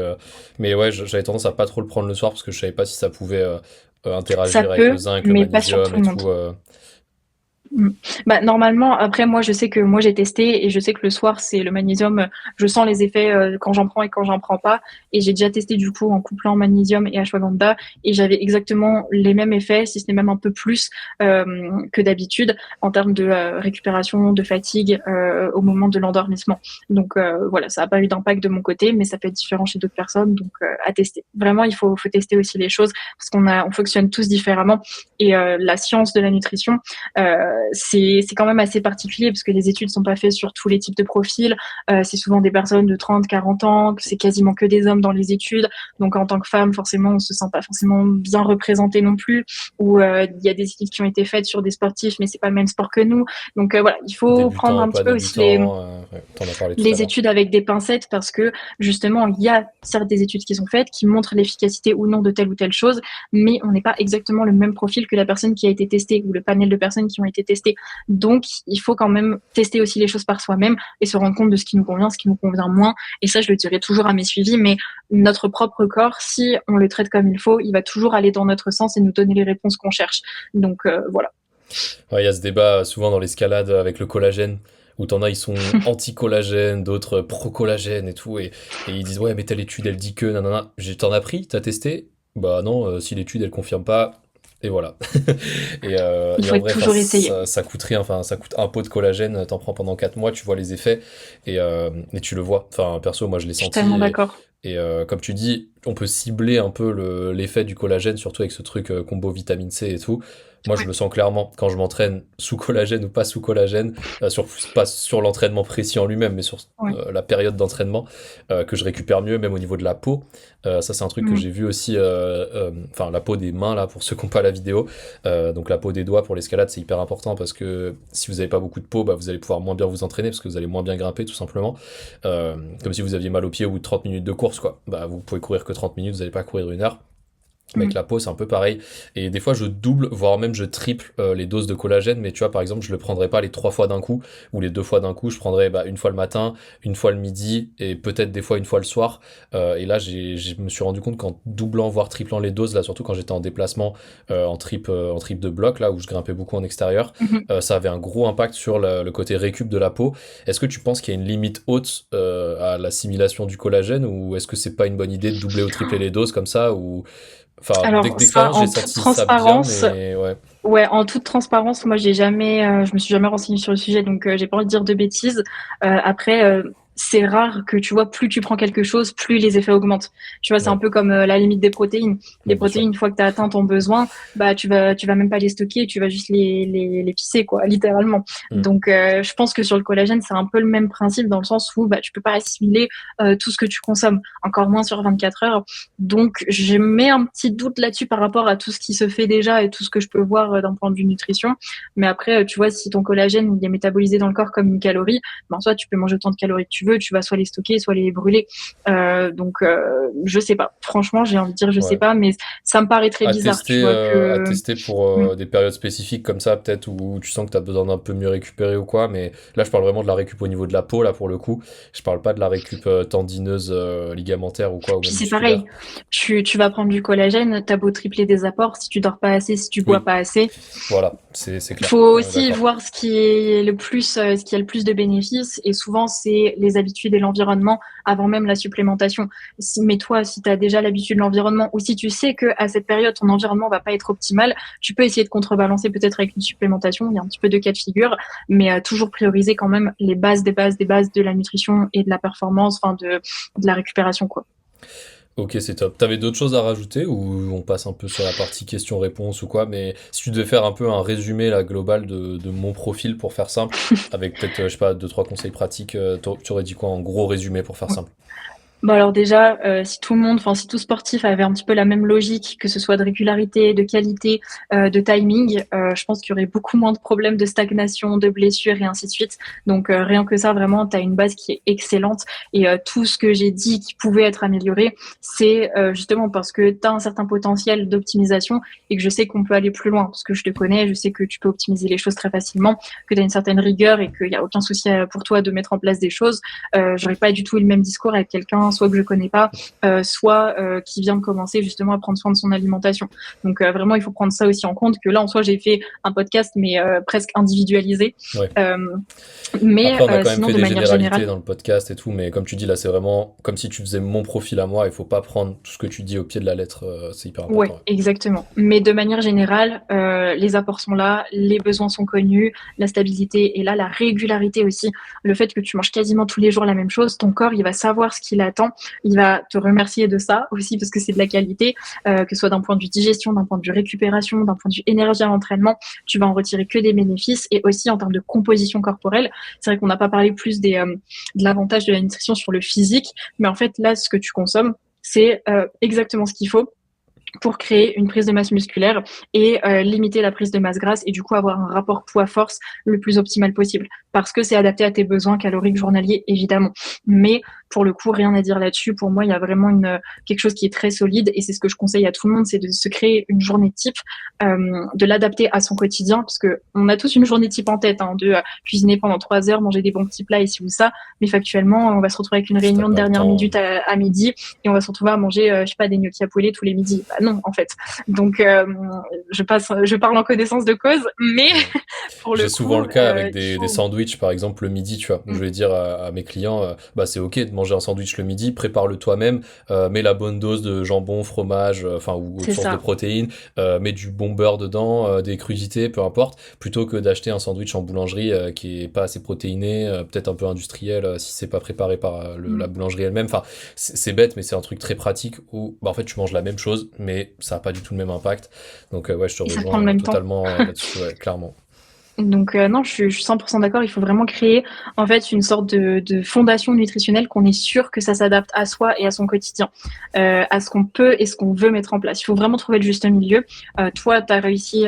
Mais ouais, j'avais tendance à pas trop le prendre le soir parce que je savais pas si ça pouvait Ça interagir avec le peut, zinc, le mais pas sur magnésium tout le et monde. tout. Mmh. Bah, normalement, après moi, je sais que moi j'ai testé et je sais que le soir, c'est le magnésium, je sens les effets, quand j'en prends et quand j'en prends pas et j'ai déjà testé du coup en couplant magnésium et ashwagandha et j'avais exactement les mêmes effets, si ce n'est même un peu plus, que d'habitude en termes de, récupération, de fatigue, au moment de l'endormissement. Donc voilà, ça a pas eu d'impact de mon côté, mais ça peut être différent chez d'autres personnes, donc à tester. Vraiment, il faut tester aussi les choses parce on fonctionne tous différemment et la science de la nutrition, c'est quand même assez particulier parce que les études sont pas faites sur tous les types de profils. C'est souvent des personnes de 30, 40 ans, c'est quasiment que des hommes dans les études. Donc en tant que femme, forcément, on se sent pas forcément bien représenté non plus. Ou il y a des études qui ont été faites sur des sportifs, mais c'est pas le même sport que nous. Donc voilà, il faut prendre Débutant, un petit pas peu aussi les débutant, ouais, t'en as parlé tout à les l'heure. études avec des pincettes parce que justement, il y a certes des études qui sont faites qui montrent l'efficacité ou non de telle ou telle chose, mais on n'est pas exactement le même profil que la personne qui a été testée ou le panel de personnes qui ont été testées. Donc, il faut quand même tester aussi les choses par soi-même et se rendre compte de ce qui nous convient, ce qui nous convient moins. Et ça, je le dirai toujours à mes suivis, mais notre propre corps, si on le traite comme il faut, il va toujours aller dans notre sens et nous donner les réponses qu'on cherche. Donc, voilà. Ouais, il y a ce débat souvent dans l'escalade avec le collagène, où t'en as, ils sont anti-collagène, d'autres pro-collagène et tout, et ils disent, ouais, mais telle étude, elle dit que, nanana. T'en as pris, t'as testé? Bah non, si l'étude, elle confirme pas, et voilà. Il Et faut en être vrai, enfin, toujours essayer. ça coûte rien, enfin, ça coûte un pot de collagène, t'en prends pendant 4 mois, tu vois les effets, et tu le vois. Enfin, perso, moi, je l'ai Je suis senti, tellement d'accord. comme tu dis, on peut cibler un peu l'effet du collagène, surtout avec ce truc combo vitamine C et tout. Moi, je Ouais. le sens clairement quand je m'entraîne sous collagène ou pas sous collagène, pas sur l'entraînement précis en lui-même, mais sur Ouais. la période d'entraînement, que je récupère mieux, même au niveau de la peau. Ça, c'est un truc que Mm. j'ai vu aussi, enfin, la peau des mains, là, pour ceux qui n'ont pas la vidéo. Donc, la peau des doigts pour l'escalade, c'est hyper important parce que si vous n'avez pas beaucoup de peau, bah, vous allez pouvoir moins bien vous entraîner parce que vous allez moins bien grimper, tout simplement. Comme si vous aviez mal aux pieds au bout de 30 minutes de course, quoi. Bah, vous pouvez courir que 30 minutes, vous n'allez pas courir 1 heure. Mais avec Mm. la peau, c'est un peu pareil. Et des fois, je double, voire même je triple les doses de collagène. Mais tu vois, par exemple, je le prendrais pas les 3 fois d'un coup ou les 2 fois d'un coup. Je prendrais bah, une fois le matin, une fois le midi et peut-être des fois une fois le soir. Et là, je me suis rendu compte qu'en doublant, voire triplant les doses, là, surtout quand j'étais en déplacement en trip de bloc, là où je grimpais beaucoup en extérieur, Mhm. ça avait un gros impact sur le côté récup de la peau. Est-ce que tu penses qu'il y a une limite haute à l'assimilation du collagène ou est-ce que c'est pas une bonne idée de doubler ou tripler les doses comme ça ou Enfin, Alors ça, d'expérience, j'ai en toute senti ça bien, transparence, mais ouais. ouais, en toute transparence, moi j'ai jamais, je me suis jamais renseignée sur le sujet, donc j'ai pas envie de dire de bêtises. Après, c'est rare que tu vois, plus tu prends quelque chose, plus les effets augmentent. Tu vois, c'est un Ouais, peu comme la limite des protéines. Les ouais, bien sûr. protéines, une fois que tu as atteint ton besoin, bah tu vas même pas les stocker, tu vas juste les pisser, quoi, littéralement. Mm. Donc je pense que sur le collagène, c'est un peu le même principe dans le sens où bah tu peux pas assimiler tout ce que tu consommes, encore moins sur 24 heures. Donc, je mets un petit doute là-dessus par rapport à tout ce qui se fait déjà et tout ce que je peux voir d'un point de vue nutrition. Mais après, tu vois, si ton collagène il est métabolisé dans le corps comme une calorie, ben soit tu peux manger autant de calories que tu veux, tu vas soit les stocker, soit les brûler. Je sais pas. Franchement, j'ai envie de dire je sais Ouais. pas, mais ça me paraît très bizarre, tu vois À que. tester pour Mm. des périodes spécifiques comme ça, peut-être où tu sens que tu as besoin d'un peu mieux récupérer ou quoi. Mais là, je parle vraiment de la récup au niveau de la peau, là, pour le coup. Je parle pas de la récup tendineuse, ligamentaire ou quoi, ou Puis même c'est musculaire. pareil, tu vas prendre du collagène, t'as beau tripler des apports, si tu dors pas assez, si tu bois Oui, pas assez, voilà, c'est il clair. faut On est aussi d'accord. voir ce qui est le plus, ce qui a le plus de bénéfices. Et souvent, c'est les habitudes et l'environnement avant même la supplémentation. Mais toi, si tu as déjà l'habitude de l'environnement ou si tu sais que à cette période, ton environnement va pas être optimal, tu peux essayer de contrebalancer peut-être avec une supplémentation. Il y a un petit peu de cas de figure, mais toujours prioriser quand même les bases des bases des bases de la nutrition et de la performance, enfin de la récupération, quoi. Ok, c'est top. T'avais d'autres choses à rajouter ou on passe un peu sur la partie questions-réponses ou quoi, mais si tu devais faire un peu un résumé là, global de mon profil pour faire simple, avec peut-être, je sais pas, deux, trois conseils pratiques, tu aurais dit quoi en gros résumé pour faire simple? Bon alors déjà, si tout le monde, enfin si tout sportif avait un petit peu la même logique, que ce soit de régularité, de qualité, de timing, je pense qu'il y aurait beaucoup moins de problèmes de stagnation, de blessures et ainsi de suite. Donc rien que ça, vraiment, tu as une base qui est excellente. Et tout ce que j'ai dit qui pouvait être amélioré, c'est justement parce que tu as un certain potentiel d'optimisation et que je sais qu'on peut aller plus loin. Parce que je te connais, je sais que tu peux optimiser les choses très facilement, que tu as une certaine rigueur et qu'il n'y a aucun souci pour toi de mettre en place des choses. J'aurais pas du tout eu le même discours avec quelqu'un soit que je connais pas, soit qui vient de commencer justement à prendre soin de son alimentation. Donc vraiment, il faut prendre ça aussi en compte que là, en soi, j'ai fait un podcast mais presque individualisé. Ouais. Euh, Après, mais on a quand même sinon, fait de des manière généralités générale, dans le podcast et tout, mais comme tu dis là, c'est vraiment comme si tu faisais mon profil à moi. Il faut pas prendre tout ce que tu dis au pied de la lettre. C'est hyper important. ouais, Ouais. exactement. Mais de manière générale, les apports sont là, les besoins sont connus, la stabilité est là, la régularité aussi. Le fait que tu manges quasiment tous les jours la même chose, ton corps, il va savoir ce qu'il attend. Il va te remercier de ça aussi parce que c'est de la qualité, que ce soit d'un point de vue digestion, d'un point de vue récupération, d'un point de vue énergie à l'entraînement. Tu vas en retirer que des bénéfices et aussi en termes de composition corporelle. C'est vrai qu'on n'a pas parlé plus de l'avantage de la nutrition sur le physique, mais en fait, là, ce que tu consommes, c'est exactement ce qu'il faut pour créer une prise de masse musculaire et limiter la prise de masse grasse et du coup avoir un rapport poids-force le plus optimal possible parce que c'est adapté à tes besoins caloriques journaliers évidemment. Mais pour le coup, rien à dire là-dessus. Pour moi, il y a vraiment quelque chose qui est très solide et c'est ce que je conseille à tout le monde, c'est de se créer une journée type, de l'adapter à son quotidien parce que on a tous une journée type en tête, hein, de cuisiner pendant 3 heures, manger des bons petits plats ici ou ça, mais factuellement, on va se retrouver avec une Si t'as réunion de pas le dernière temps. minute à midi et on va se retrouver à manger, je sais pas, des gnocchis à poulet tous les midis. Bah non, en fait. Donc, je parle en connaissance de cause, mais Ouais. pour J'ai le souvent coup, le cas avec il des faut. sandwichs, par exemple, le midi, tu vois, où je Mm, vais dire à mes clients, bah c'est ok de manger un sandwich le midi, prépare-le toi-même, mets la bonne dose de jambon, fromage, enfin, ou autre c'est source de ça. protéines, mets du bon beurre dedans, des crudités, peu importe, plutôt que d'acheter un sandwich en boulangerie qui est pas assez protéiné, peut-être un peu industriel si c'est pas préparé par la Mm. boulangerie elle-même. Enfin, c'est bête, mais c'est un truc très pratique où, bah, en fait, tu manges la même chose, mais ça a pas du tout le même impact. Donc, ouais, je te Et ça prend le rejoins même temps. totalement là-dessus, ouais, clairement. Donc non, je suis 100% d'accord. Il faut vraiment créer en fait une sorte de fondation nutritionnelle qu'on est sûr que ça s'adapte à soi et à son quotidien, à ce qu'on peut et ce qu'on veut mettre en place. Il faut vraiment trouver le juste milieu. Toi, tu as réussi,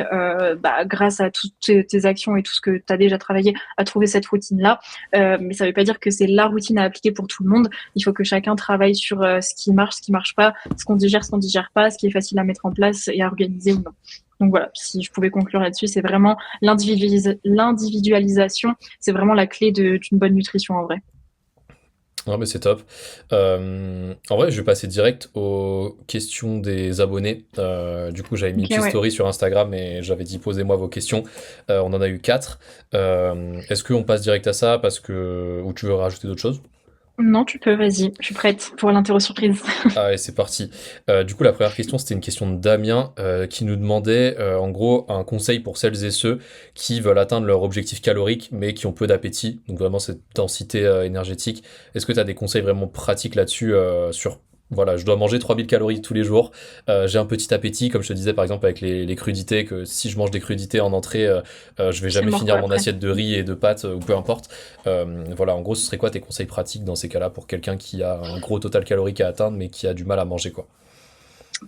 bah, grâce à toutes tes actions et tout ce que tu as déjà travaillé, à trouver cette routine-là. Mais ça ne veut pas dire que c'est la routine à appliquer pour tout le monde. Il faut que chacun travaille sur ce qui marche pas, ce qu'on digère pas, ce qui est facile à mettre en place et à organiser ou non. Donc voilà, si je pouvais conclure là-dessus, c'est vraiment l'individualisation, c'est vraiment la clé d'une bonne nutrition en vrai. Ouais, mais c'est top. En vrai, je vais passer direct aux questions des abonnés. Du coup, j'avais mis une Ok, petite ouais. story sur Instagram et j'avais dit posez-moi vos questions. On en a eu quatre. Est-ce qu'on passe direct à ça parce que ou tu veux rajouter d'autres choses? Non, tu peux, vas-y, je suis prête pour l'interro surprise. Ah ouais, c'est parti. Du coup, la première question, c'était une question de Damien qui nous demandait en gros un conseil pour celles et ceux qui veulent atteindre leur objectif calorique mais qui ont peu d'appétit, donc vraiment cette densité énergétique. Est-ce que tu as des conseils vraiment pratiques là-dessus sur, voilà, je dois manger 3000 calories tous les jours, j'ai un petit appétit, comme je te disais par exemple avec les crudités, que si je mange des crudités en entrée, je vais C'est jamais mort quoi finir mon après. assiette de riz et de pâtes ou peu importe. Voilà, en gros, ce serait quoi tes conseils pratiques dans ces cas-là pour quelqu'un qui a un gros total calorique à atteindre mais qui a du mal à manger, quoi?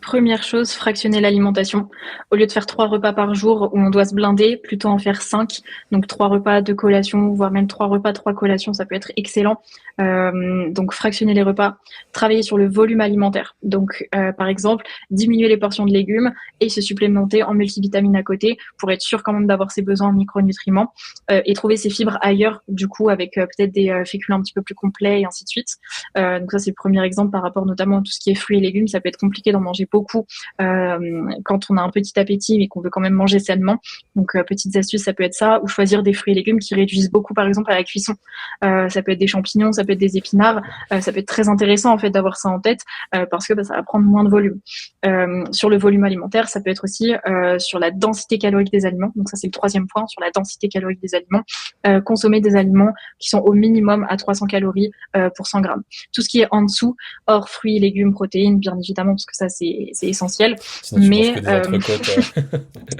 Première chose, fractionner l'alimentation. Au lieu de faire 3 repas par jour où on doit se blinder, plutôt en faire 5. Donc 3 repas, 2 collations, voire même 3 repas, 3 collations, ça peut être excellent. Donc fractionner les repas, travailler sur le volume alimentaire. Donc par exemple, diminuer les portions de légumes et se supplémenter en multivitamines à côté pour être sûr quand même d'avoir ses besoins en micronutriments et trouver ses fibres ailleurs, du coup avec peut-être des féculents un petit peu plus complets et ainsi de suite. Donc ça c'est le premier exemple par rapport notamment à tout ce qui est fruits et légumes. Ça peut être compliqué d'en manger beaucoup quand on a un petit appétit mais qu'on veut quand même manger sainement. Donc petites astuces, ça peut être ça, ou choisir des fruits et légumes qui réduisent beaucoup par exemple à la cuisson. Ça peut être des champignons, ça peut être des épinards. Ça peut être très intéressant en fait d'avoir ça en tête parce que ça va prendre moins de volume. Sur le volume alimentaire, ça peut être aussi sur la densité calorique des aliments. Donc ça c'est le troisième point, sur la densité calorique des aliments. Consommer des aliments qui sont au minimum à 300 calories pour 100 grammes. Tout ce qui est en dessous, hors fruits, légumes, protéines, bien évidemment, parce que ça c'est essentiel. Sinon, tu manges que Mais des entrecôtes.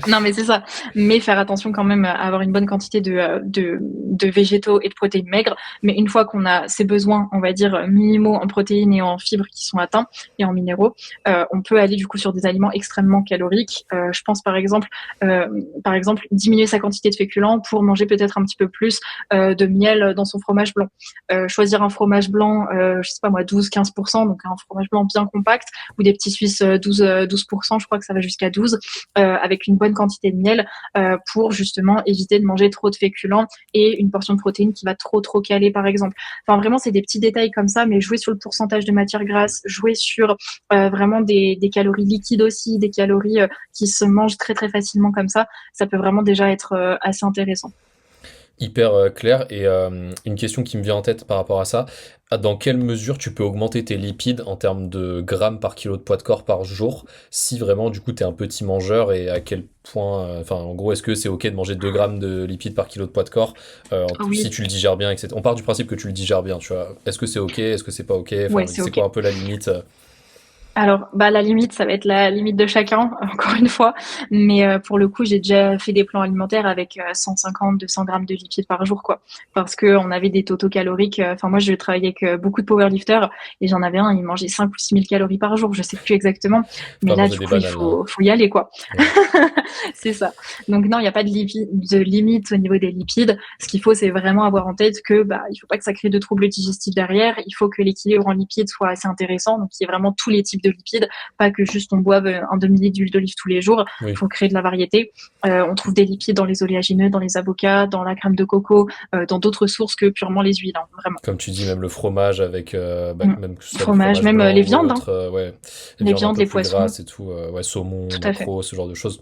non, mais c'est ça. Mais faire attention quand même à avoir une bonne quantité de végétaux et de protéines maigres. Mais une fois qu'on a ces besoins, on va dire, minimaux en protéines et en fibres qui sont atteints et en minéraux, on peut aller du coup sur des aliments extrêmement caloriques. Je pense par exemple, diminuer sa quantité de féculents pour manger peut-être un petit peu plus de miel dans son fromage blanc. Choisir un fromage blanc, je sais pas moi, 12-15%, donc un fromage blanc bien compact, ou des petits Suisses 12%, je crois que ça va jusqu'à 12, avec une bonne quantité de miel pour justement éviter de manger trop de féculents et une portion de protéines qui va trop caler par exemple. Enfin vraiment c'est des petits détails comme ça, mais jouer sur le pourcentage de matière grasse, jouer sur vraiment des calories liquides aussi, des calories qui se mangent très facilement comme ça peut vraiment déjà être assez intéressant. Hyper clair. Et une question qui me vient en tête par rapport à ça, dans quelle mesure tu peux augmenter tes lipides en termes de grammes par kilo de poids de corps par jour si vraiment du coup tu es un petit mangeur, et à quel point, enfin en gros est-ce que c'est ok de manger 2 grammes de lipides par kilo de poids de corps si Oui, tu le digères bien, etc. On part du principe que tu le digères bien, tu vois. Est-ce que c'est ok, est-ce que c'est pas ok, ouais, enfin c'est c'est quoi ok. un peu la limite Alors, bah, la limite, ça va être la limite de chacun, encore une fois. Mais pour le coup, j'ai déjà fait des plans alimentaires avec 150, 200 grammes de lipides par jour, quoi. Parce que on avait des totaux caloriques. Enfin, moi, je travaillais avec beaucoup de powerlifters et j'en avais un, il mangeait 5 ou 6 000 calories par jour. Je sais plus exactement. faut Mais pas là, manger du des coup, il bananes là. faut y aller, quoi. Ouais. C'est ça. Donc non, il n'y a pas de limite au niveau des lipides. Ce qu'il faut, c'est vraiment avoir en tête que bah, il faut pas que ça crée de troubles digestifs derrière. Il faut que l'équilibre en lipides soit assez intéressant. Donc il y ait vraiment tous les types de lipides, pas que juste on boive un demi-litre d'huile d'olive tous les jours. Il Oui, faut créer de la variété. On trouve des lipides dans les oléagineux, dans les avocats, dans la crème de coco, dans d'autres sources que purement les huiles, hein, vraiment. comme tu dis, même le fromage avec bah, Mm. même que ce soit le Fromage, fromage même blanc les ou viandes, hein. autre, ouais, les Les viandes un viandes, peu les plus poissons, grasses et tout, ouais, saumon, tout à fait. maquereau, ce genre de choses.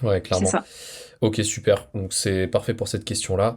Ouais, C'est clairement. ça. Ok, super. Donc c'est parfait pour cette question-là.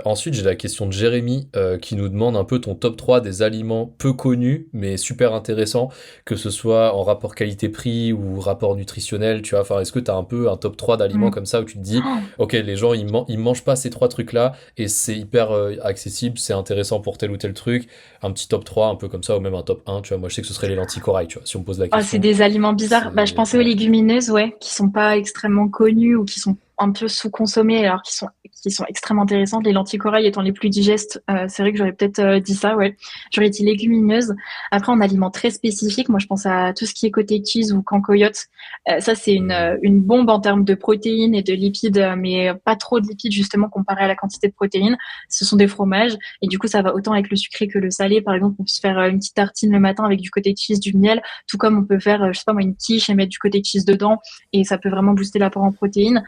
Ensuite, j'ai la question de Jérémy qui nous demande un peu ton top 3 des aliments peu connus mais super intéressants, que ce soit en rapport qualité-prix ou rapport nutritionnel, tu vois. Enfin, est-ce que tu as un peu un top 3 d'aliments Mm. comme ça où tu te dis, Oh, ok, les gens ils mangent pas ces trois trucs-là et c'est hyper accessible, c'est intéressant pour tel ou tel truc. Un petit top 3 un peu comme ça, ou même un top un, tu vois. Moi, je sais que ce serait les lentilles corail, tu vois. Si on me pose la ah, c'est question, des aliments bizarres. Bah, je c'est. pensais aux Ouais. légumineuses, ouais, qui sont pas extrêmement connues ou qui sont un peu sous-consommées, alors qui sont extrêmement intéressantes. Les lentilles corail étant les plus digestes, c'est vrai que j'aurais peut-être dit ça, ouais. J'aurais dit légumineuses. Après, en aliments très spécifiques, moi, je pense à tout ce qui est côté cheese ou cancoyote. Ça, c'est Hmm. une bombe en termes de protéines et de lipides, mais pas trop de lipides, justement, comparé à la quantité de protéines. Ce sont des fromages. Et du coup, ça va autant avec le sucré que le salé. Par exemple, on peut se faire une petite tartine le matin avec du côté cheese, du miel, tout comme on peut faire, je sais pas moi, une quiche et mettre du côté cheese dedans, et ça peut vraiment booster l'apport en protéines,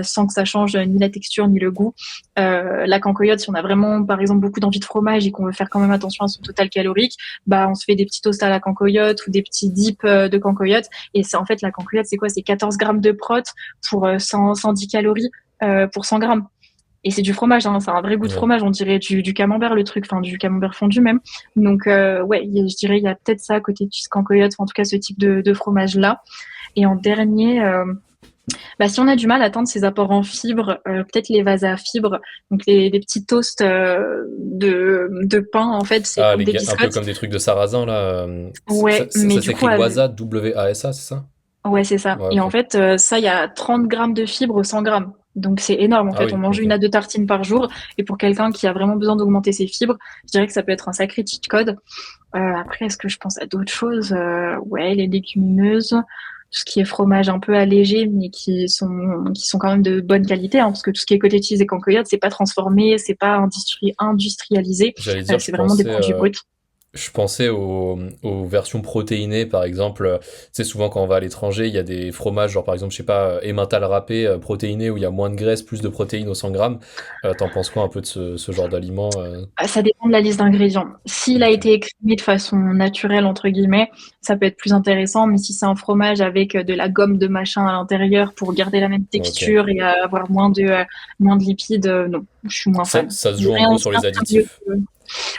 sans que ça change ni la texture ni le goût. La cancoyote, si on a vraiment, par exemple, beaucoup d'envie de fromage et qu'on veut faire quand même attention à son total calorique, bah on se fait des petits toasts à la cancoyote ou des petits dips de cancoyote. Et c'est en fait la cancoyote, c'est quoi? C'est 14 grammes de prot pour 110 calories pour 100 grammes. Et c'est du fromage, hein, ça a un vrai goût de Ouais. fromage, on dirait du camembert le truc, enfin du camembert fondu même. Donc ouais, je dirais il y a peut-être ça à côté du Scancoyote, en tout cas ce type de fromage là. Et en dernier, bah, si on a du mal à atteindre ces apports en fibres, peut-être les vases à fibres, donc les petits toasts de pain, en fait, c'est Ah, comme des un peu biscottes. comme des trucs de sarrasin, là. Ouais, mais Ça du coup, s'écrit Waza, WASA, c'est ça? ouais, c'est ça. Ouais, Et ok. en fait, ça, il y a 30 grammes de fibres au 100 grammes. Donc c'est énorme, en Ah fait. On oui, mange ok. 1 à 2 tartines par jour. Et pour quelqu'un qui a vraiment besoin d'augmenter ses fibres, je dirais que ça peut être un sacré cheat code. Après, est-ce que je pense à d'autres choses? Ouais, les légumineuses, tout ce qui est fromage un peu allégé, mais qui sont quand même de bonne qualité, hein, parce que tout ce qui est côté cheese et cancoyote, c'est pas transformé, c'est pas industrialisé, J'allais dire, c'est vraiment des produits bruts. je pensais aux versions protéinées, par exemple. Tu sais, souvent quand on va à l'étranger, il y a des fromages, genre par exemple, je sais pas, Emmental râpé, protéiné, où il y a moins de graisse, plus de protéines au 100 grammes. T'en penses quoi un peu de ce genre d'aliment Ah, ça dépend de la liste d'ingrédients. S'il a Ok. été écrémé de façon naturelle, entre guillemets, ça peut être plus intéressant, mais si c'est un fromage avec de la gomme de machin à l'intérieur pour garder la même Ok. texture et avoir moins de lipides, non, je suis moins fan. Ça se Mais joue en rien, gros sur les rien de mieux additifs.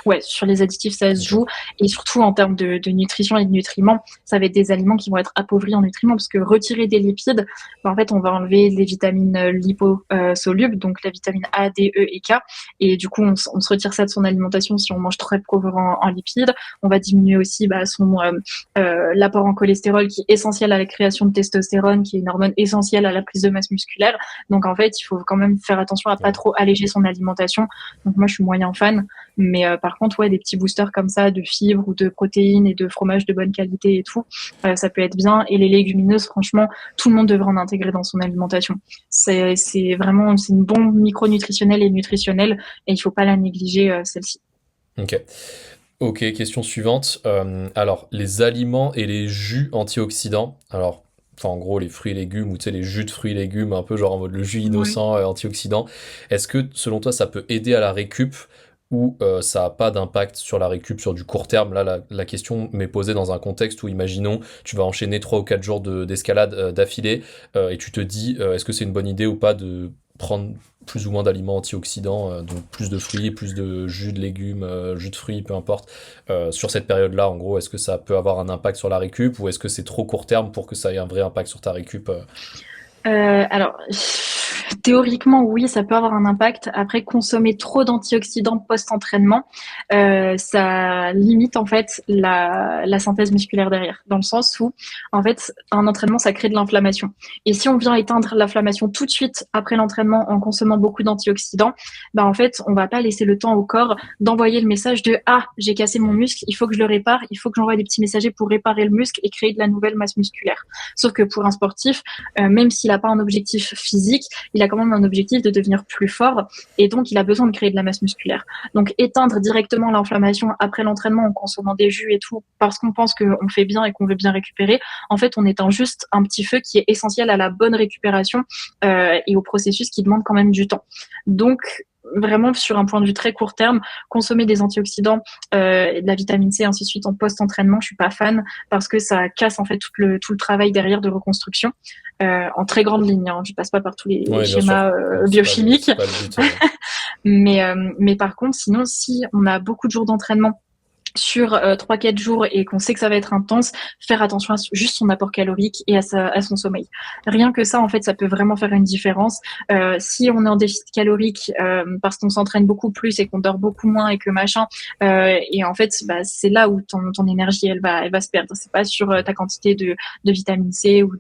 Ouais, sur les additifs, ça se Ok. joue. Et surtout, en termes de nutrition et de nutriments, ça va être des aliments qui vont être appauvris en nutriments, parce que retirer des lipides, ben, en fait, on va enlever les vitamines liposolubles, donc la vitamine A, D, E et K. Et du coup, on se retire ça de son alimentation si on mange très pauvre en lipides. On va diminuer aussi l'apport en cholestérol, qui est essentiel à la création de testostérone, qui est une hormone essentielle à la prise de masse musculaire. Donc, en fait, il faut quand même faire attention à pas Ouais. trop alléger son alimentation. Donc, moi, je suis moyen fan. Mais par contre, ouais, des petits boosters comme ça de fibres ou de protéines et de fromage de bonne qualité et tout, ça peut être bien. Et les légumineuses, franchement, tout le monde devrait en intégrer dans son alimentation. C'est une bombe micronutritionnelle et nutritionnelle et il faut pas la négliger, celle-ci. Ok. Ok, question suivante. Alors, les aliments et les jus antioxydants. Alors, enfin, en gros, les fruits et légumes, ou tu sais, les jus de fruits et légumes, un peu genre en mode le jus Ouais. innocent antioxydant. Est-ce que, selon toi, ça peut aider à la récup ou ça n'a pas d'impact sur la récup sur du court terme? Là, la question m'est posée dans un contexte où, imaginons, tu vas enchaîner 3 ou 4 jours d'escalade d'affilée et tu te dis, est-ce que c'est une bonne idée ou pas de prendre plus ou moins d'aliments antioxydants, donc plus de fruits, plus de jus de légumes, jus de fruits, peu importe, sur cette période-là, en gros, est-ce que ça peut avoir un impact sur la récup ou est-ce que c'est trop court terme pour que ça ait un vrai impact sur ta récup Alors, théoriquement, oui, ça peut avoir un impact. Après, consommer trop d'antioxydants post-entraînement, ça limite en fait la synthèse musculaire derrière, dans le sens où, en fait, un entraînement, ça crée de l'inflammation. Et si on vient éteindre l'inflammation tout de suite après l'entraînement en consommant beaucoup d'antioxydants, bah en fait, on va pas laisser le temps au corps d'envoyer le message de ah, j'ai cassé mon Hmm. muscle, il faut que je le répare, il faut que j'envoie des petits messagers pour réparer le muscle et créer de la nouvelle masse musculaire. Sauf que pour un sportif, même s'il n'a pas un objectif physique, il a quand même un objectif de devenir plus fort et donc il a besoin de créer de la masse musculaire. Donc éteindre directement l'inflammation après l'entraînement en consommant des jus et tout parce qu'on pense qu'on fait bien et qu'on veut bien récupérer, en fait on éteint juste un petit feu qui est essentiel à la bonne récupération et au processus qui demande quand même du temps. Donc vraiment sur un point de vue très court terme, consommer des antioxydants, de la vitamine C, ainsi de suite en post-entraînement, je suis pas fan parce que ça casse en fait tout le travail derrière de reconstruction en très grande ligne. Hein. Je passe pas par tous les Oui, bien sûr. schémas biochimiques, C'est pas le but. mais par contre, sinon, si on a beaucoup de jours d'entraînement sur 3-4 jours et qu'on sait que ça va être intense, faire attention à juste son apport calorique et à son sommeil. Rien que ça, en fait, ça peut vraiment faire une différence. Si on est en déficit calorique parce qu'on s'entraîne beaucoup plus et qu'on dort beaucoup moins et que machin, et en fait, bah, c'est là où ton énergie, elle va se perdre. C'est pas sur ta quantité de vitamine C ou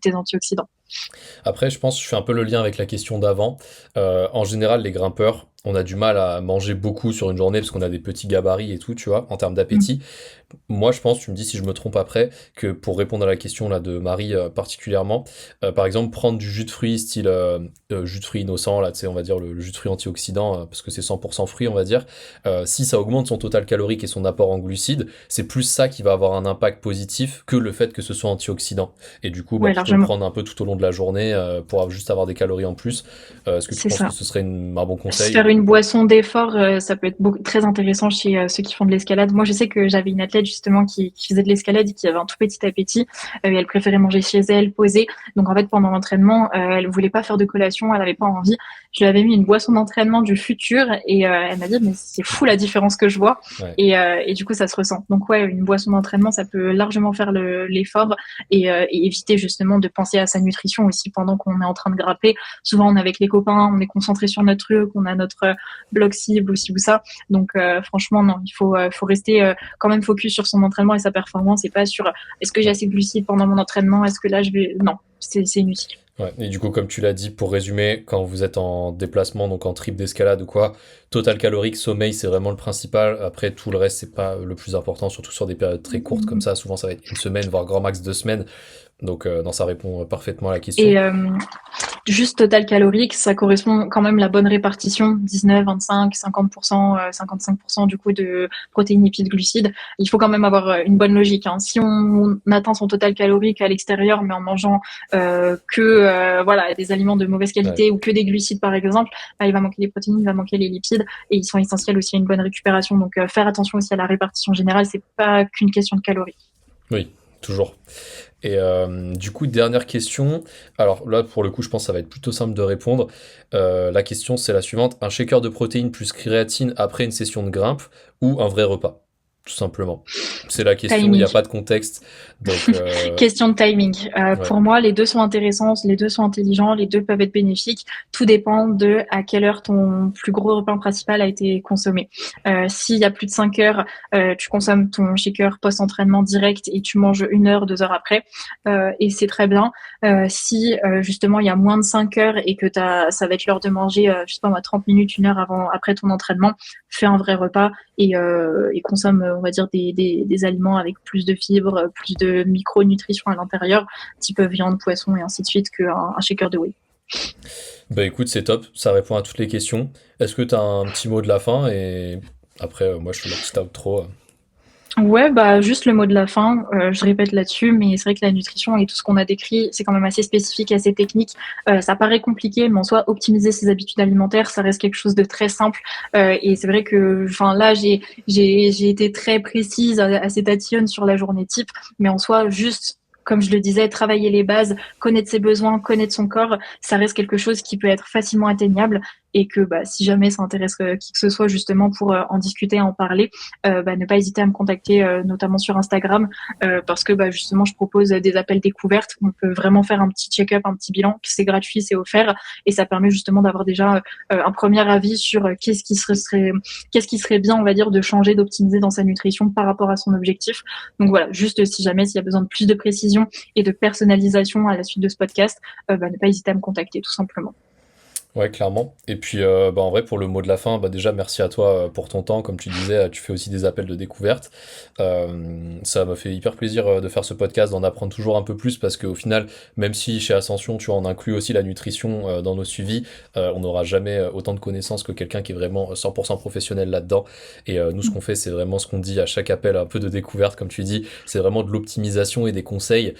tes antioxydants. Après, je pense, je fais un peu le lien avec la question d'avant. En général, les grimpeurs, on a du mal à manger beaucoup sur une journée parce qu'on a des petits gabarits et tout, tu vois, en termes Mm. d'appétit. Moi, je pense, tu me dis si je me trompe après, que pour répondre à la question là de Marie particulièrement, par exemple, prendre du jus de fruits style jus de fruits innocent, là, tu sais, on va dire le jus de fruits antioxydant, parce que c'est 100% fruits, on va dire, si ça augmente son total calorique et son apport en glucides, c'est plus ça qui va avoir un impact positif que le fait que ce soit antioxydant. Et du coup, bah, Ouais, plutôt le largement. prendre un peu tout au long de la journée pour juste avoir des calories en plus. Est-ce que tu C'est penses que ça. ce serait un bon Se conseil faire ou... une boisson d'effort, ça peut être très intéressant chez ceux qui font de l'escalade. Moi, je sais que j'avais une athlète justement qui faisait de l'escalade et qui avait un tout petit appétit. Elle préférait manger chez elle, poser. Donc en fait, pendant l'entraînement, elle voulait pas faire de collation, elle avait pas envie. Je lui avais mis une boisson d'entraînement du futur et elle m'a dit mais c'est fou la différence que je vois. Ouais. Et du coup, ça se ressent. Donc ouais, une boisson d'entraînement, ça peut largement faire l'effort et éviter justement de penser à sa nutrition aussi pendant qu'on est en train de grapper. Souvent, on est avec les copains, on est concentré sur notre truc, on a notre bloc cible ou ci ou ça. Donc franchement, non, faut rester quand même focus sur son entraînement et sa performance et pas sur est-ce que j'ai assez de glucides pendant mon entraînement, est-ce que là je vais... Non, c'est inutile. Ouais. Et du coup, comme tu l'as dit, pour résumer, quand vous êtes en déplacement, donc en trip d'escalade ou quoi, total calorique, sommeil, c'est vraiment le principal. Après, tout le reste, c'est pas le plus important, surtout sur des périodes très courtes comme ça. Souvent, ça va être une semaine, voire grand max 2 semaines. Donc, non, ça répond parfaitement à la question. Et juste total calorique, ça correspond quand même à la bonne répartition, 19, 25, 50%, 55% du coup de protéines, lipides, glucides. Il faut quand même avoir une bonne logique. Hein. Si on atteint son total calorique à l'extérieur, mais en mangeant voilà des aliments de mauvaise Ouais. qualité ou que des glucides par exemple, bah, il va manquer les protéines, il va manquer les lipides et ils sont essentiels aussi à une bonne récupération. Donc faire attention aussi à la répartition générale, c'est pas qu'une question de calories. Oui, toujours. Et du coup, dernière question. Alors là, pour le coup, je pense que ça va être plutôt simple de répondre. La question, c'est la suivante. Un shaker de protéines plus créatine après une session de grimpe ou un vrai repas? Tout simplement. C'est la question, il n'y Timing. a pas de contexte. Donc, Question de timing. ouais, Pour moi, les deux sont intéressants, les deux sont intelligents, les deux peuvent être bénéfiques. Tout dépend de à quelle heure ton plus gros repas principal a été consommé. S'il y a plus de 5 heures, tu consommes ton shaker post-entraînement direct et tu manges 1 heure, 2 heures après. Et c'est très bien. Si justement il y a moins de 5 heures et que ça va être l'heure de manger, je sais pas moi, 30 minutes, 1 heure après ton entraînement, fais un vrai repas et consomme, on va dire, des aliments avec plus de fibres, plus de micronutrition à l'intérieur, type viande, poisson et ainsi de suite, qu'un shaker de whey. bah écoute, c'est top, ça répond à toutes les questions. Est-ce que tu as un petit mot de la fin? Et après, moi, je fais ma petite outro. Ouais, bah juste le mot de la fin, je répète là-dessus, mais c'est vrai que la nutrition et tout ce qu'on a décrit, c'est quand même assez spécifique, assez technique. Ça paraît compliqué, mais en soi, optimiser ses habitudes alimentaires, ça reste quelque chose de très simple. Et c'est vrai que, enfin là, j'ai été très précise, assez tatillonne sur la journée type, mais en soi, juste comme je le disais, travailler les bases, connaître ses besoins, connaître son corps, ça reste quelque chose qui peut être facilement atteignable et que bah, si jamais ça intéresse qui que ce soit justement pour en discuter, en parler, bah, ne pas hésiter à me contacter, notamment sur Instagram, parce que bah, justement je propose des appels découvertes. On peut vraiment faire un petit check-up, un petit bilan, c'est gratuit, c'est offert, et ça permet justement d'avoir déjà un premier avis sur qu'est-ce qui serait bien, on va dire, de changer, d'optimiser dans sa nutrition par rapport à son objectif. Donc voilà, juste si jamais s'il y a besoin de plus de précision et de personnalisation à la suite de ce podcast, bah, ne pas hésiter à me contacter tout simplement. Ouais, clairement. Et puis, bah, en vrai, pour le mot de la fin, bah, déjà, merci à toi pour ton temps. Comme tu disais, tu fais aussi des appels de découverte. Ça m'a fait hyper plaisir de faire ce podcast, d'en apprendre toujours un peu plus, parce qu'au final, même si chez Ascension, tu vois, on inclut aussi la nutrition dans nos suivis, on n'aura jamais autant de connaissances que quelqu'un qui est vraiment 100% professionnel là-dedans. Et nous, ce qu'on fait, c'est vraiment ce qu'on dit à chaque appel, un peu de découverte, comme tu dis. C'est vraiment de l'optimisation et des conseils.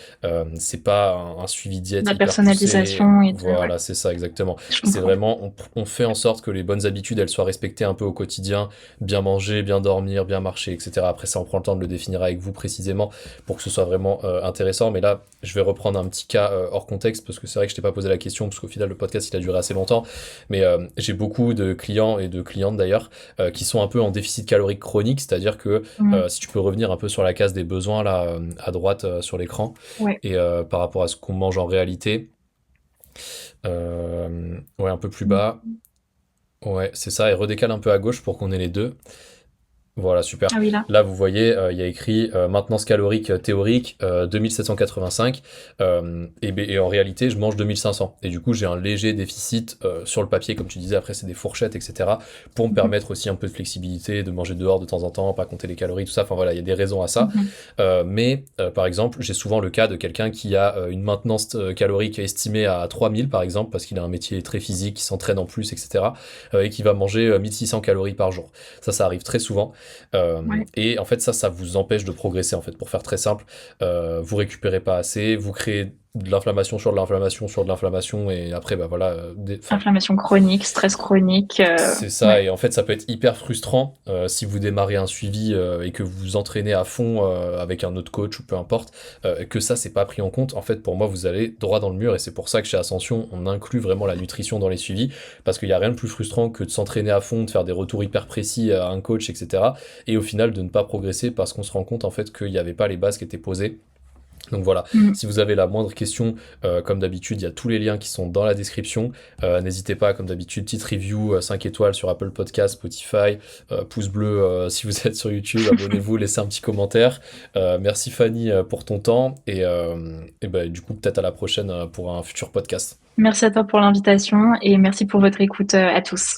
C'est pas un suivi diète La hyper poussé. personnalisation ouais, Voilà, c'est ça, exactement. je C'est comprends. vraiment, on fait en sorte que les bonnes habitudes, elles soient respectées un peu au quotidien, bien manger, bien dormir, bien marcher, etc. Après ça, on prend le temps de le définir avec vous précisément pour que ce soit vraiment intéressant. Mais là, je vais reprendre un petit cas hors contexte parce que c'est vrai que je t'ai pas posé la question parce qu'au final, le podcast, il a duré assez longtemps. Mais j'ai beaucoup de clients et de clientes d'ailleurs qui sont un peu en déficit calorique chronique, c'est-à-dire que Mmh. si tu peux revenir un peu sur la case des besoins là à droite sur l'écran Ouais. et par rapport à ce qu'on mange en réalité. Ouais, un peu plus bas. Mmh. Ouais, c'est ça. Et redécale un peu à gauche pour qu'on ait les deux. Voilà, super. Ah oui, là. Là, vous voyez, il y a écrit maintenance calorique théorique 2785. Et en réalité, je mange 2500. Et du coup, j'ai un léger déficit sur le papier, comme tu disais. Après, c'est des fourchettes, etc. Pour me Mmh. permettre aussi un peu de flexibilité, de manger dehors de temps en temps, pas compter les calories, tout ça. Enfin voilà, il y a des raisons à ça. Mmh. Mais par exemple, j'ai souvent le cas de quelqu'un qui a une maintenance calorique estimée à 3000, par exemple, parce qu'il a un métier très physique, qui s'entraîne en plus, etc. Et qui va manger 1600 calories par jour. Ça arrive très souvent. Ouais. Et en fait, ça vous empêche de progresser, en fait, pour faire très simple. Vous récupérez pas assez, vous créez de l'inflammation sur de l'inflammation sur de l'inflammation, et après, bah voilà, enfin, Inflammation chronique, stress chronique. c'est ça, Ouais. et en fait, ça peut être hyper frustrant si vous démarrez un suivi et que vous vous entraînez à fond avec un autre coach ou peu importe, que ça, c'est pas pris en compte. En fait, pour moi, vous allez droit dans le mur, et c'est pour ça que chez Ascension, on inclut vraiment la nutrition dans les suivis, parce qu'il y a rien de plus frustrant que de s'entraîner à fond, de faire des retours hyper précis à un coach, etc. Et au final, de ne pas progresser parce qu'on se rend compte en fait qu'il n'y avait pas les bases qui étaient posées. Donc voilà, Mm. si vous avez la moindre question, comme d'habitude, il y a tous les liens qui sont dans la description. N'hésitez pas, comme d'habitude, petite review, 5 étoiles sur Apple Podcast, Spotify, pouce bleu si vous êtes sur YouTube, abonnez-vous, laissez un petit commentaire. Merci Fanny pour ton temps, et bah, du coup peut-être à la prochaine pour un futur podcast. Merci à toi pour l'invitation et merci pour votre écoute à tous.